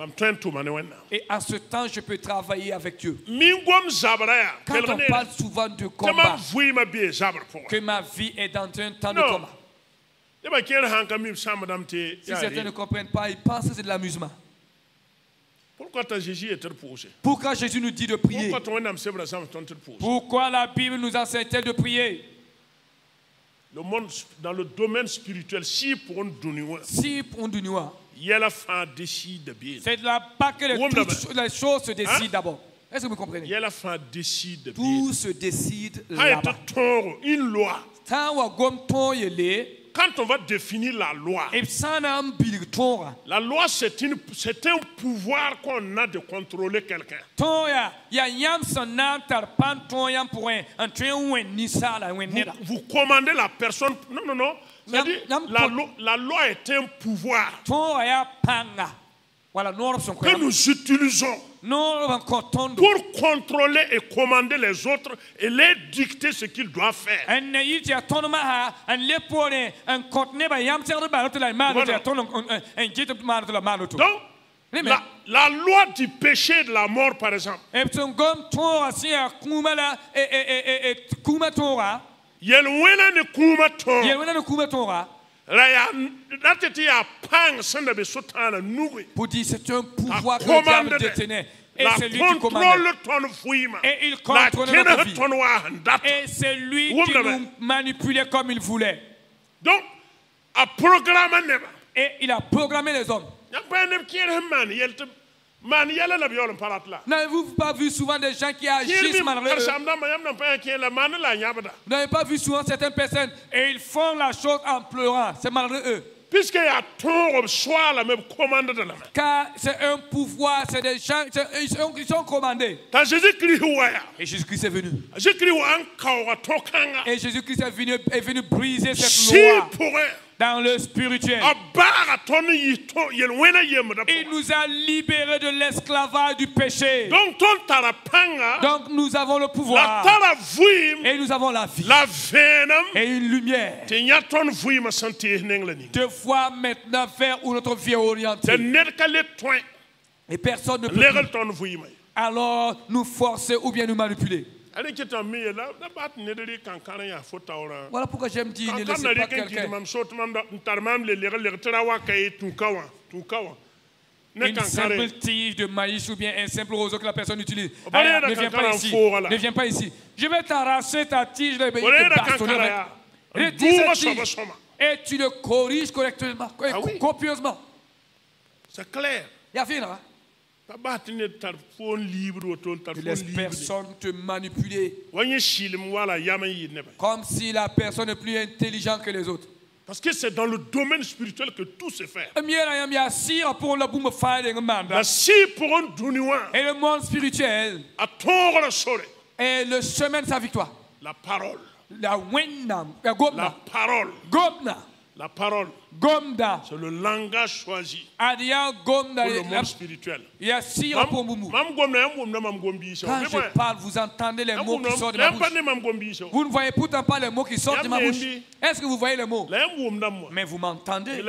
Et en ce temps, je peux travailler avec Dieu. Quand on parle souvent de combat, que ma vie est dans un temps de combat. Si certains ne comprennent pas, ils pensent que c'est de l'amusement. Pourquoi Jésus nous dit de prier? Pourquoi la Bible nous enseigne-t-elle de prier? Le monde, dans le domaine spirituel, si pour un Douniwa, c'est là-bas que les choses se décident d'abord. Est-ce que vous comprenez? Tout se décide là-bas. Quand on va définir la loi c'est un pouvoir qu'on a de contrôler quelqu'un. Vous commandez la personne. Non. La loi est un pouvoir que nous utilisons pour contrôler et commander les autres et les dicter ce qu'ils doivent faire. Donc, la loi du péché et de la mort, par exemple. Pour dire c'est un pouvoir que le diable détenait. Et c'est lui qui commandait. Et il contrôle notre vie. Et c'est lui qui nous manipulait comme il voulait. Donc, et il a programmé les hommes. N'avez-vous pas vu souvent des gens qui agissent malheureux? Vous n'avez pas vu souvent certaines personnes et ils font la chose en pleurant. C'est malheureux. Puisqu'il y a tout choix la même commande de la main. Car c'est un pouvoir, c'est des gens, ils sont commandés. Et Jésus-Christ est venu. Et Jésus-Christ est venu briser cette loi. Dans le spirituel. Il nous a libérés de l'esclavage du péché. Donc nous avons le pouvoir. Et nous avons la vie. Et une lumière. Deux fois maintenant vers où notre vie est orientée. Et personne ne peut. Alors nous forcer ou bien nous manipuler. Voilà pourquoi j'aime dire ne laissez pas quelqu'un. Une simple tige de maïs ou bien un simple roseau que la personne utilise. Ne viens pas ici. Ne viens pas ici. Je vais t'arracher ta tige de et tu le corriges correctement, copieusement. C'est clair. Tu laisses personne te manipuler. Comme si la personne est plus intelligente que les autres. Parce que c'est dans le domaine spirituel que tout se fait. Et le monde spirituel est le chemin de sa victoire. La parole. La parole. La parole. C'est le langage choisi pour le monde spirituel. Quand je parle, vous entendez les mots qui sortent de ma bouche. Vous ne voyez pourtant pas les mots qui sortent de ma bouche. Est-ce que vous voyez les mots? Mais vous m'entendez.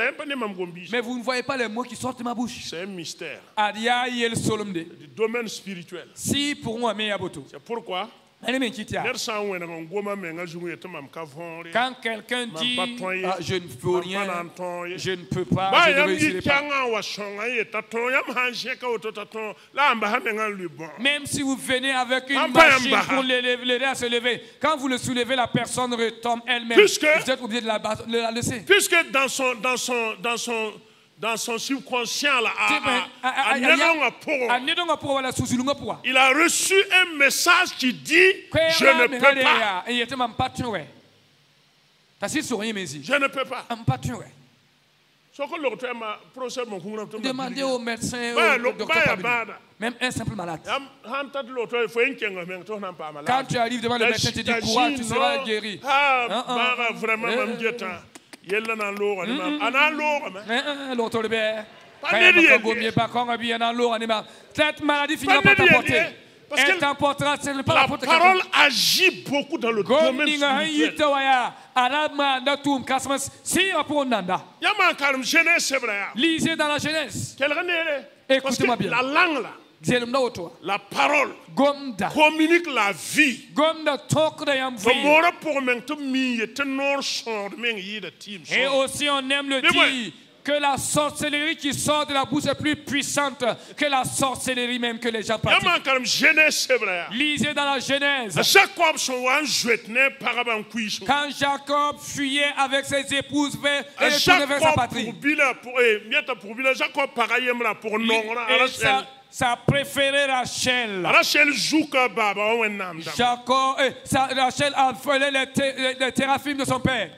Mais vous ne voyez pas les mots qui sortent de ma bouche. C'est un mystère. Du domaine spirituel. Si pour moi, c'est pourquoi quand quelqu'un dit je ne peux rien, je ne peux pas, je ne réussirai pas. Même si vous venez avec une machine pour l'aider à se lever, quand vous le soulevez, la personne retombe elle-même. Vous êtes obligé de la laisser. Puisque dans son subconscient, il a reçu un message qui dit je ne peux pas. Je ne peux pas. Demandez au médecin, au docteur, même un simple malade. Quand tu arrives devant le médecin, tu dis courage, tu seras guéri. Cette maladie finira par t'apporter. Elle t'emportera, ce n'est pas la parole agit beaucoup dans le domaine spirituel. Lisez dans la Genèse. Écoutez-moi bien. La langue là, la parole communique la vie. Et aussi on aime le dire que la sorcellerie qui sort de la bouche est plus puissante que la sorcellerie même que les gens pratiquent. Lisez dans la Genèse. Quand Jacob fuyait avec ses épouses vers sa patrie. Sa préférée Rachel. Rachel a volé les téraphimes de son père.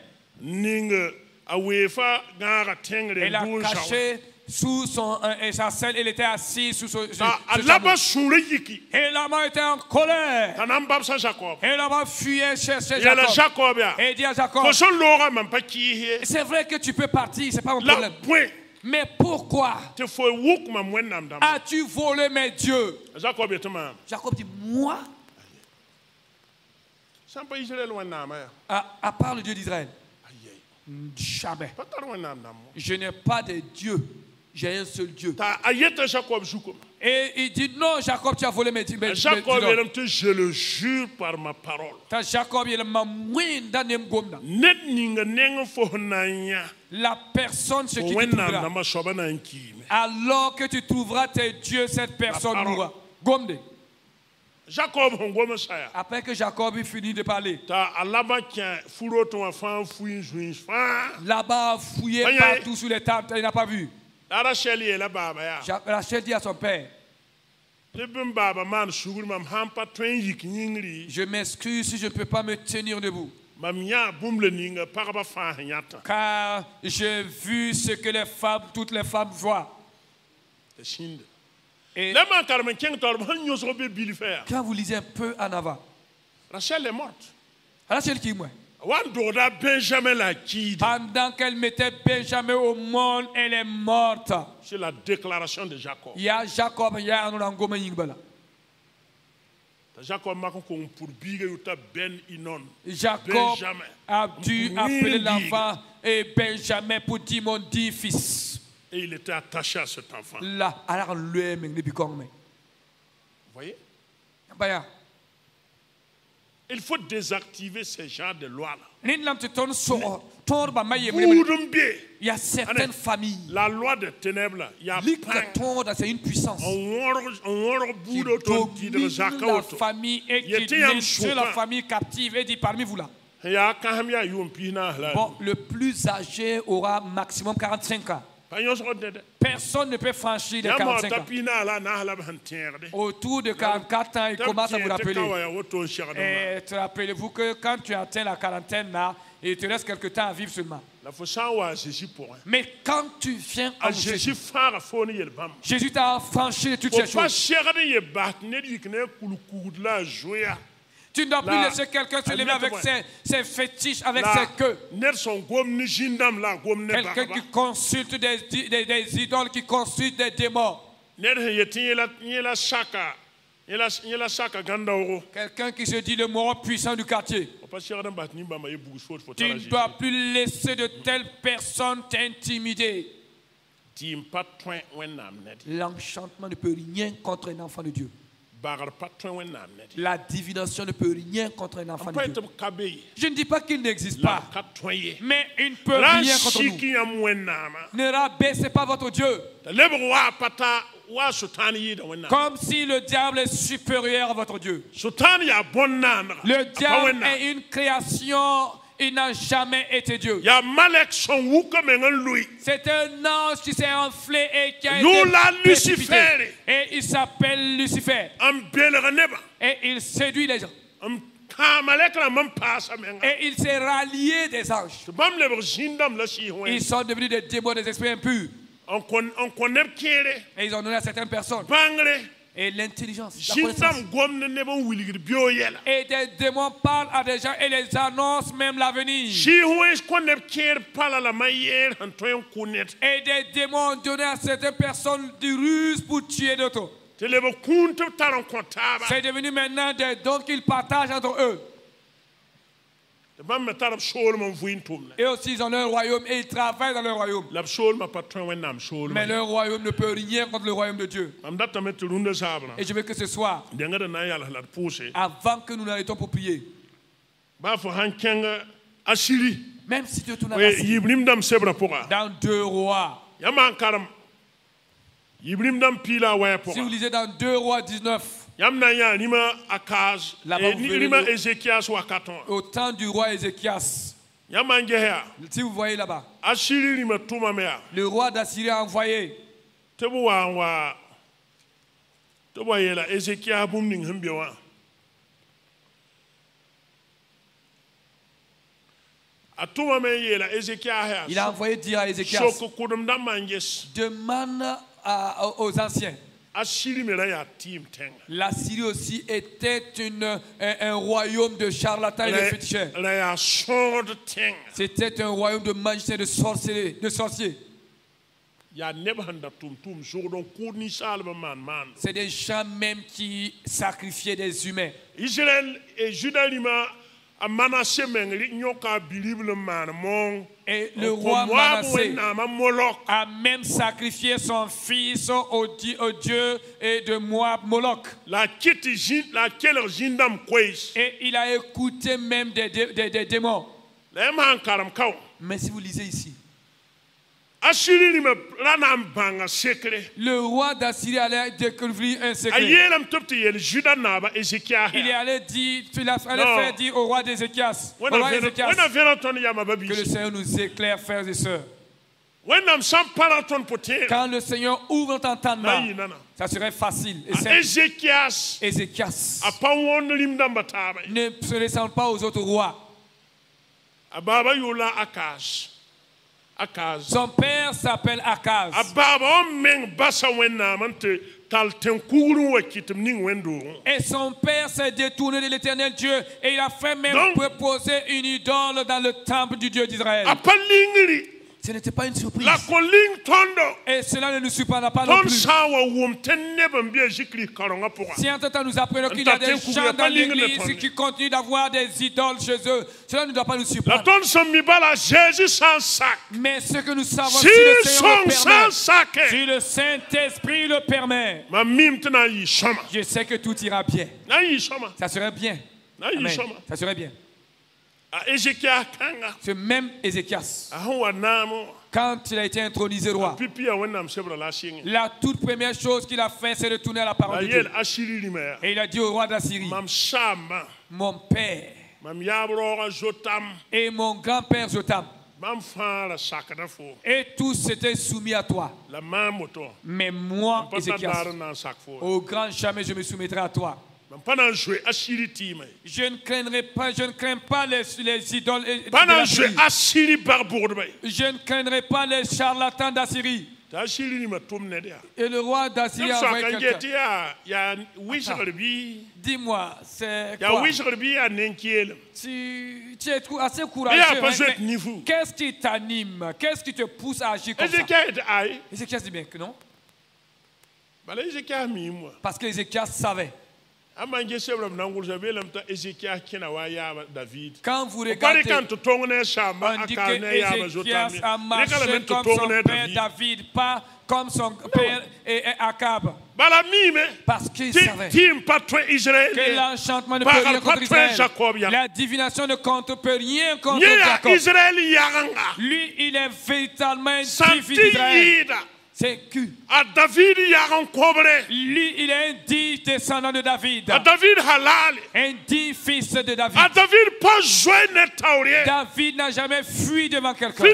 Elle a caché sous son et sa selle, elle était assise sous son et Laban était en colère. Et Laban fuyait chercher Jacob. Et dit à Jacob, c'est vrai que tu peux partir, c'est pas mon problème. Mais pourquoi as-tu volé mes dieux? Jacob dit, moi? À part le Dieu d'Israël. Jamais. Je n'ai pas de Dieu. J'ai un seul Dieu. Et il dit non, Jacob, tu as volé mes dieux. Jacob, je le jure par ma parole. Jacob, la personne ce qui te trouvera. Alors que tu trouveras tes dieux, cette personne mourra. Gomde. Jacob, après que Jacob eut fini de parler, là-bas fouillé partout sur les tables, il n'a pas vu. Rachel dit à son père, je m'excuse si je ne peux pas me tenir debout. Car j'ai vu ce que les femmes, toutes les femmes voient. Et quand vous lisez un peu en avant, Rachel est morte. Rachel qui est morte. Pendant qu'elle mettait Benjamin au monde, elle est morte. C'est la déclaration de Jacob. Il y a Jacob, il y a Jacob a dû appeler l'enfant et Benjamin pour dire mon dit fils. Et il était attaché à cet enfant. Vous voyez? Il faut désactiver ces genres de lois-là. Il y a certaines familles. La loi des ténèbres, il y a c'est une puissance qui domine la famille et qui met la famille captive et dit parmi vous là. Bon, le plus âgé aura maximum 45 ans. Personne ne peut franchir les 45 ans. Autour de 44 ans, il commence à vous rappeler. Et te rappelez-vous que quand tu atteins la quarantaine là, il te reste quelque temps à vivre seulement. Mais quand tu viens à Jésus, Jésus t'a franchi de toutes ces choses. Tu ne dois plus laisser quelqu'un se lever avec ses fétiches, avec ses queues. Quelqu'un qui consulte des idoles, qui consulte des démons. Quelqu'un qui se dit le mot puissant du quartier. Tu ne dois plus laisser de telles personnes t'intimider. L'enchantement ne peut rien contre un enfant de Dieu. La divination ne peut rien contre un enfant de Dieu. Je ne dis pas qu'il n'existe pas, mais il ne peut rien contre nous. Ne rabaissez pas votre Dieu. Comme si le diable est supérieur à votre Dieu. Le diable est une création. Il n'a jamais été Dieu. C'est un ange qui s'est enflé et qui a été précipité. Et il s'appelle Lucifer. Et il séduit les gens. Et il s'est rallié des anges. Ils sont devenus des démons, des esprits impurs. Et ils ont donné à certaines personnes. Et l'intelligence, la connaissance. Et des démons parlent à des gens et les annoncent même l'avenir. Et des démons ont donné à certaines personnes des ruses pour tuer d'autres. C'est devenu maintenant des dons qu'ils partagent entre eux. Et aussi ils ont leur royaume et ils travaillent dans leur royaume. Mais leur royaume ne peut rien contre le royaume de Dieu. Et je veux que ce soir, avant que nous n'arrêtons pour prier, même si tu tournes à la Syrie, dans 2 Rois, si vous lisez dans 2 Rois 19, au temps du roi Ézéchias, si vous voyez là-bas, le roi d'Assyrie a envoyé il a envoyé dire à Ézéchias, demande aux anciens. La Syrie aussi était un royaume de charlatans et de féticheurs. C'était un royaume de magiciens, de sorciers. C'est des gens même qui sacrifiaient des humains. Israël et Juda et le roi Manassé a même sacrifié son fils au dieu et de Moab, Moloch. Et il a écouté même des démons. Mais si vous lisez ici, le roi d'Assyrie allait découvrir un secret. Il allait faire dire au roi d'Ézéchias, que le Seigneur nous éclaire, frères et sœurs. Quand le Seigneur ouvre notre entendement, ça serait facile et simple. Ézéchias ne se ressemble pas aux autres rois. Son père s'appelle Akaz. Et son père s'est détourné de l'Éternel Dieu et il a fait même proposer une idole dans le temple du Dieu d'Israël. Ce n'était pas une surprise. Et cela ne nous surprendra pas non plus. Si en tout temps nous apprenons qu'il y a des gens dans l'église qui continuent d'avoir des idoles chez eux, cela ne doit pas nous surprendre. Mais ce que nous savons, si le Seigneur le permet, si le Saint-Esprit le permet, je sais que tout ira bien. Ça serait bien. Amen. Ça serait bien. Ce même Ézéchias, quand il a été intronisé roi, la toute première chose qu'il a fait, c'est de tourner à la parole de Dieu. Et il a dit au roi d'Assyrie, mon père et mon grand-père Jotam Et tous s'étaient soumis à toi. Mais moi, Ézéchias, au grand jamais je me soumettrai à toi. Je ne crains pas les idoles d'Assyrie. Je ne craindrai pas les charlatans d'Assyrie. Et le roi d'Assyrie a envoyé quelqu'un. Dis-moi, c'est quoi? Tu es assez courageux. Hein, qu'est-ce qui t'anime? Qu'est-ce qui te pousse à agir comme ça? Ézéchias dit bien que non. Parce qu'Ézéchias savait. Quand vous regardez, on dit qu'Ézéchias a marché comme son père David, pas comme son père Akab. Parce qu'il savait que l'enchantement ne peut rien contre Israël. La divination ne peut rien contre Jacob. Lui, il est véritablement un fils d'Israël. C'est qui? Lui, il est un digne descendant de David. Un digne fils de David. David n'a jamais fui devant quelqu'un.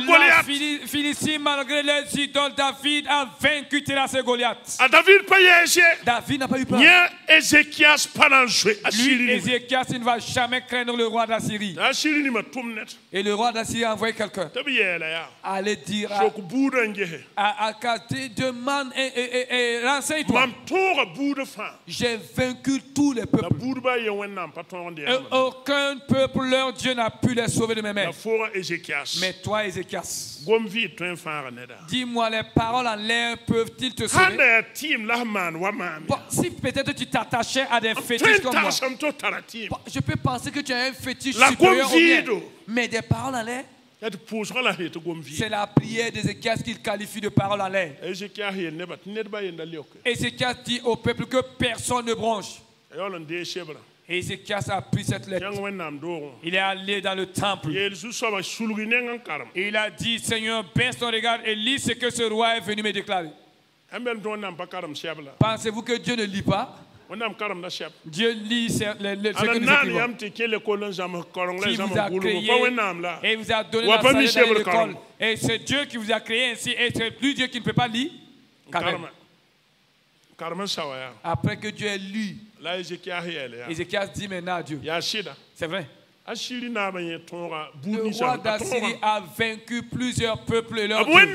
La Philistie, malgré les idoles, David a vaincu Télas et Goliath. David n'a pas eu peur. Lui, Ézéchias, il ne va jamais craindre le roi d'Assyrie. Et le roi d'Assyrie a envoyé quelqu'un. Allez dire à demande et renseigne-toi. J'ai vaincu tous les peuples. Et aucun peuple, leur Dieu, n'a pu les sauver de mes mains. Mais toi, Ézéchias, dis-moi, les paroles en l'air peuvent-ils te sauver? Bon, si peut-être tu t'attachais à des fétiches comme moi, bon, je peux penser que tu as un fétiche supérieur au mien. Mais des paroles en l'air, c'est la prière d'Ézéchias qu'il qualifie de parole en l'air. Ézéchias dit au peuple que personne ne bronche. Ézéchias a pris cette lettre. Il est allé dans le temple. Il a dit, Seigneur, baisse ton regard et lis ce que ce roi est venu me déclarer. Pensez-vous que Dieu ne lit pas? Dieu lit ce que nous écrivons. Qui vous a créé et vous a donné la sagesse d'aller à l'école. Et c'est Dieu qui vous a créé ainsi. Et c'est plus Dieu qui ne peut pas lire. Après que Dieu ait lu, Ézéchias dit maintenant à Dieu. C'est vrai. Le roi d'Assyrie a vaincu plusieurs peuples et leurs dieux.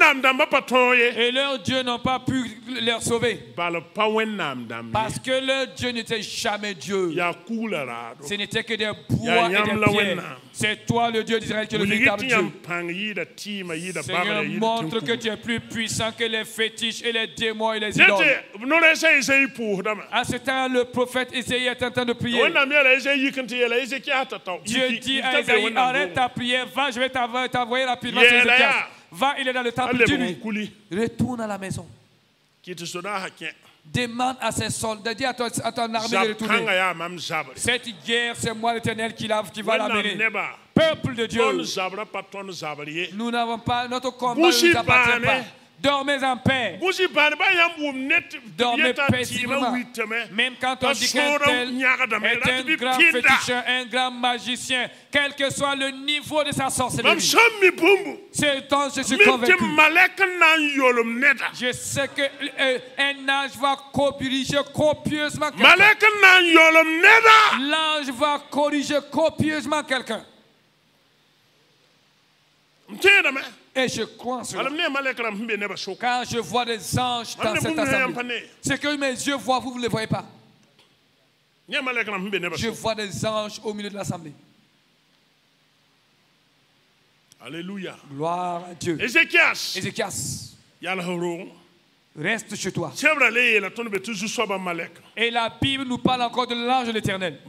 Et leurs dieux n'ont pas pu les sauver. Parce que leur Dieu n'était jamais Dieu. Ce n'était que des bois et des pierres. C'est toi le Dieu d'Israël qui est le véritable Dieu. Seigneur, montre que tu es plus puissant que les fétiches et les démons et les idoles. À ce temps, le prophète Isaïe est en train de prier. Dieu dit à Isaïe, arrête ta prière, va, je vais t'envoyer rapidement sur Ézéchias. Va, il est dans le temple, dis-lui, retourne à la maison. Demande à ses soldats, dis à ton armée de retourner. Cette guerre, c'est moi l'Éternel qui va la mener. Peuple de Dieu, nous n'avons pas, notre combat ne nous appartient pas. Dormez en paix. Dormez paisiblement. Même quand on dit qu'un tel est un grand féticheur, un grand magicien, quel que soit le niveau de sa sorcellerie, c'est dont je suis convaincu. Je sais qu'un ange va corriger copieusement quelqu'un. L'ange va corriger copieusement quelqu'un. Et je crois en cela. Quand je vois des anges dans cette assemblée, ce que mes yeux voient, vous ne le voyez pas. Je vois des anges au milieu de l'assemblée. Alléluia. Gloire à Dieu. Ézéchias. Reste chez toi. Et la Bible nous parle encore de l'ange de l'Éternel.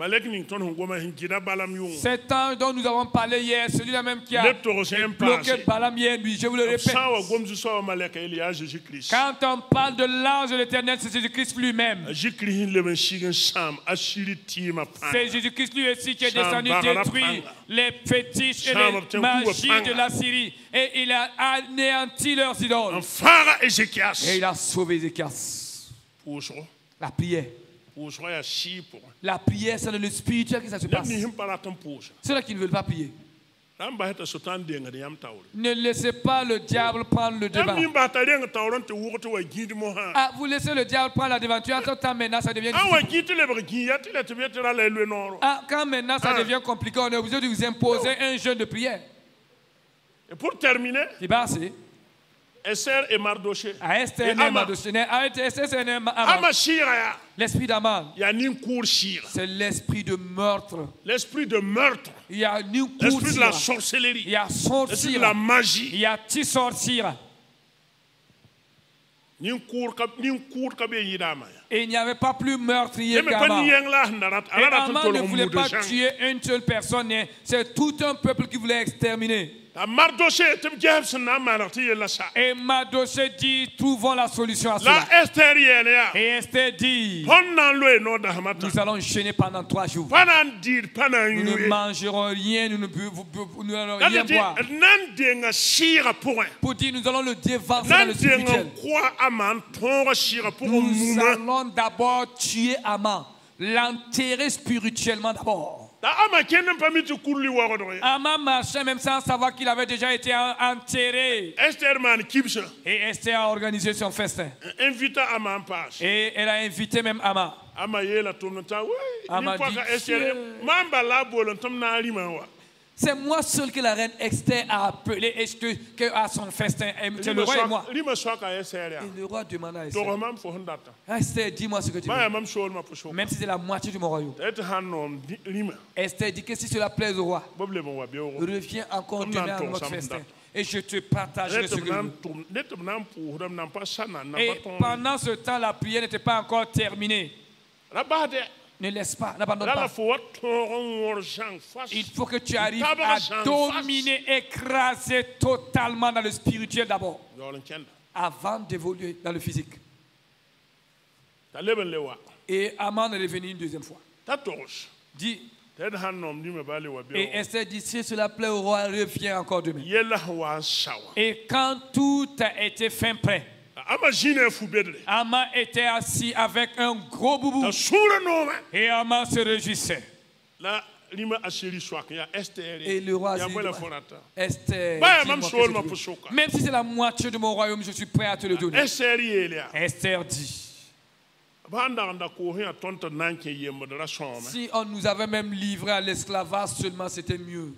Cet ange dont nous avons parlé hier, celui-là même qui a bloqué Balaam hier, lui, je vous le répète. Quand on parle de l'ange de l'Éternel, c'est Jésus-Christ lui-même. C'est Jésus-Christ lui aussi qui est descendu détruire les fétiches et les magies de l'Assyrie. Et il a anéanti leurs idoles. Et il a sauvé Ézéchias. La prière. La prière, c'est dans le spirituel que ça se passe. Ceux-là qui ne veulent pas prier. Ne laissez pas le diable prendre le devant. Ah, vous laissez le diable prendre la devanture. Quand maintenant ça devient difficile. Ah, quand maintenant ça devient compliqué, on est obligé de vous imposer un jeûne de prière. Et pour terminer, Esther et Mardoché. L'esprit d'Aman. C'est l'esprit de meurtre. L'esprit de meurtre. Il y a l'esprit de la sorcellerie. Il y a sortir. L'esprit de la magie. Il y a sortir. Et il n'y avait pas plus meurtrier qu'Aman. Et Aman ne voulait pas tuer une seule personne. C'est tout un peuple qui voulait exterminer. Et Mardoché dit, trouvons la solution à cela. Et Esther dit, nous allons jeûner pendant 3 jours. Nous ne mangerons rien, nous n'allons rien boire. Pour dire, nous allons le dévancer dans le spirituel. Nous allons d'abord tuer Aman, l'enterrer spirituellement d'abord. Aman marchait même sans savoir qu'il avait déjà été enterré. Et Esther a organisé son festin. Et elle a invité même Aman. Aman dit, c'est moi seul que la reine Esther a appelé à son festin. C'est le roi et moi. Et le roi demanda à Esther, Esther, dis-moi ce que tu veux. Même si c'est la moitié de mon royaume. Esther dit que si cela plaise au roi, reviens encore demain à notre festin. Et je te partagerai ce que je veux. Et pendant ce temps, la prière n'était pas encore terminée. Ne laisse pas, n'abandonne pas. Il faut que tu arrives à dominer, écraser totalement dans le spirituel d'abord, avant d'évoluer dans le physique. Et Aman est revenu une deuxième fois. Dit, et Esther dit, si cela plaît au roi, reviens encore demain. Et quand tout a été fin prêt, Aman était assis avec un gros boubou. Et Aman se réjouissait. Et le roi a dit, Esther, même si c'est la moitié de mon royaume, je suis prêt à te le donner. Esther dit, si on nous avait même livré à l'esclavage seulement, c'était mieux.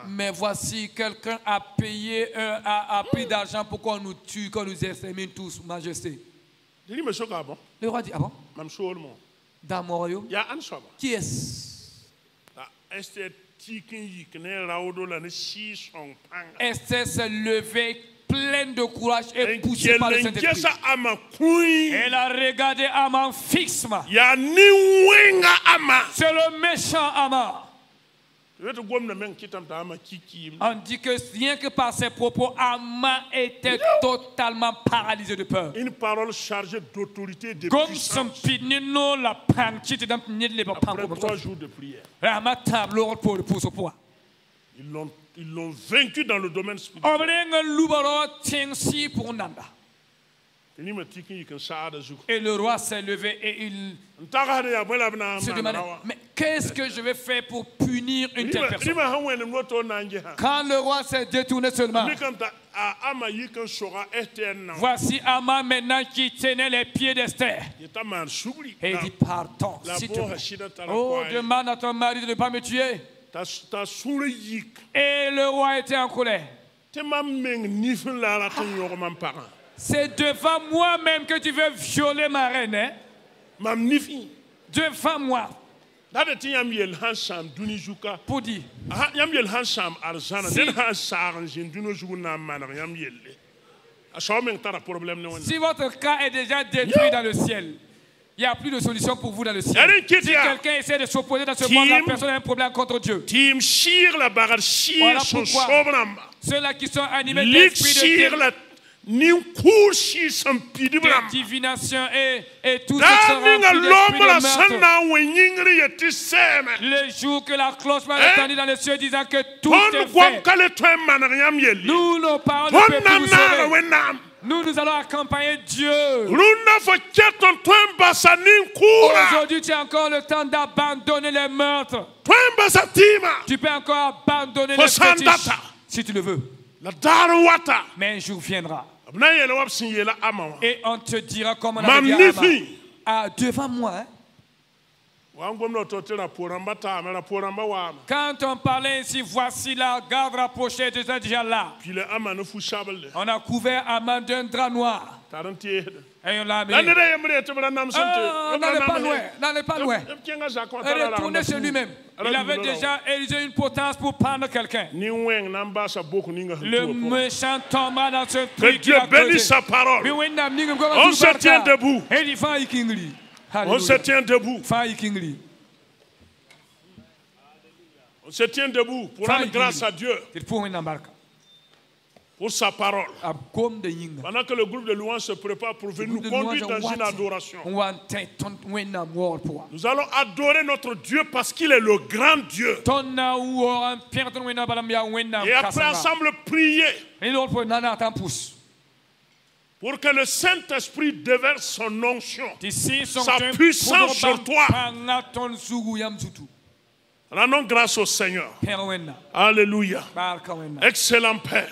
Mais voici, quelqu'un a payé a pris d'argent pour qu'on nous tue, qu'on nous extermine tous, majesté. Le roi dit, ah bon? Dans mon royaume? Qui est-ce? Esther s'est levée pleine de courage et poussée par le Saint-Esprit. Elle a regardé Aman fixement. C'est le méchant Aman. On dit que rien que par ses propos, Aman était totalement paralysé de peur. Une parole chargée d'autorité et de puissance. Après 3 jours de prière, ils l'ont vaincu dans le domaine spirituel. Et le roi s'est levé et il se demandait, mais qu'est-ce que je vais faire pour punir une telle personne? Quand le roi s'est détourné seulement, voici Aman maintenant qui tenait les pieds d'Esther. Et il dit, pardon, s'il te plaît. Oh, demande à ton mari de ne pas me tuer. Et le roi était en colère. C'est devant moi-même que tu veux violer ma reine, hein? Devant moi. Pour dire, si votre cas est déjà détruit dans le ciel, il n'y a plus de solution pour vous dans le ciel. Si quelqu'un essaie de s'opposer dans ce monde, la personne a un problème contre Dieu. Voilà pourquoi ceux-là qui sont animés d'esprit de divination et tout ce qui sont remplis d'esprit de meurtre. Le jour que la cloche va entendre dans les cieux disant que tout est fait, nous, nos parents, ne peuvent plus nous sauver. Nous allons accompagner Dieu. Aujourd'hui, tu as encore le temps d'abandonner les meurtres. Tu peux encore abandonner les fétiches si tu le veux. Mais un jour viendra. Et on te dira comme on a dit à devant moi. Hein? Quand on parlait ainsi, voici la garde rapprochée, tu es déjà là. On a couvert Aman d'un drap noir. Et on l'a amené. N'allez pas loin, n'allez pas loin. Retournez chez lui-même. Il avait déjà érigé une potence pour prendre quelqu'un. Le méchant tomba dans ce truc. Que Dieu bénisse sa parole. On se tient debout. On se tient debout. On se tient debout pour rendre grâce à Dieu pour sa parole. Pendant que le groupe de louanges se prépare pour venir nous conduire dans une adoration. Nous allons adorer notre Dieu parce qu'il est le grand Dieu. Et après ensemble prier pour que le Saint-Esprit déverse son onction, sa puissance sur toi. Rendons grâce au Seigneur. Alléluia. Excellent Père.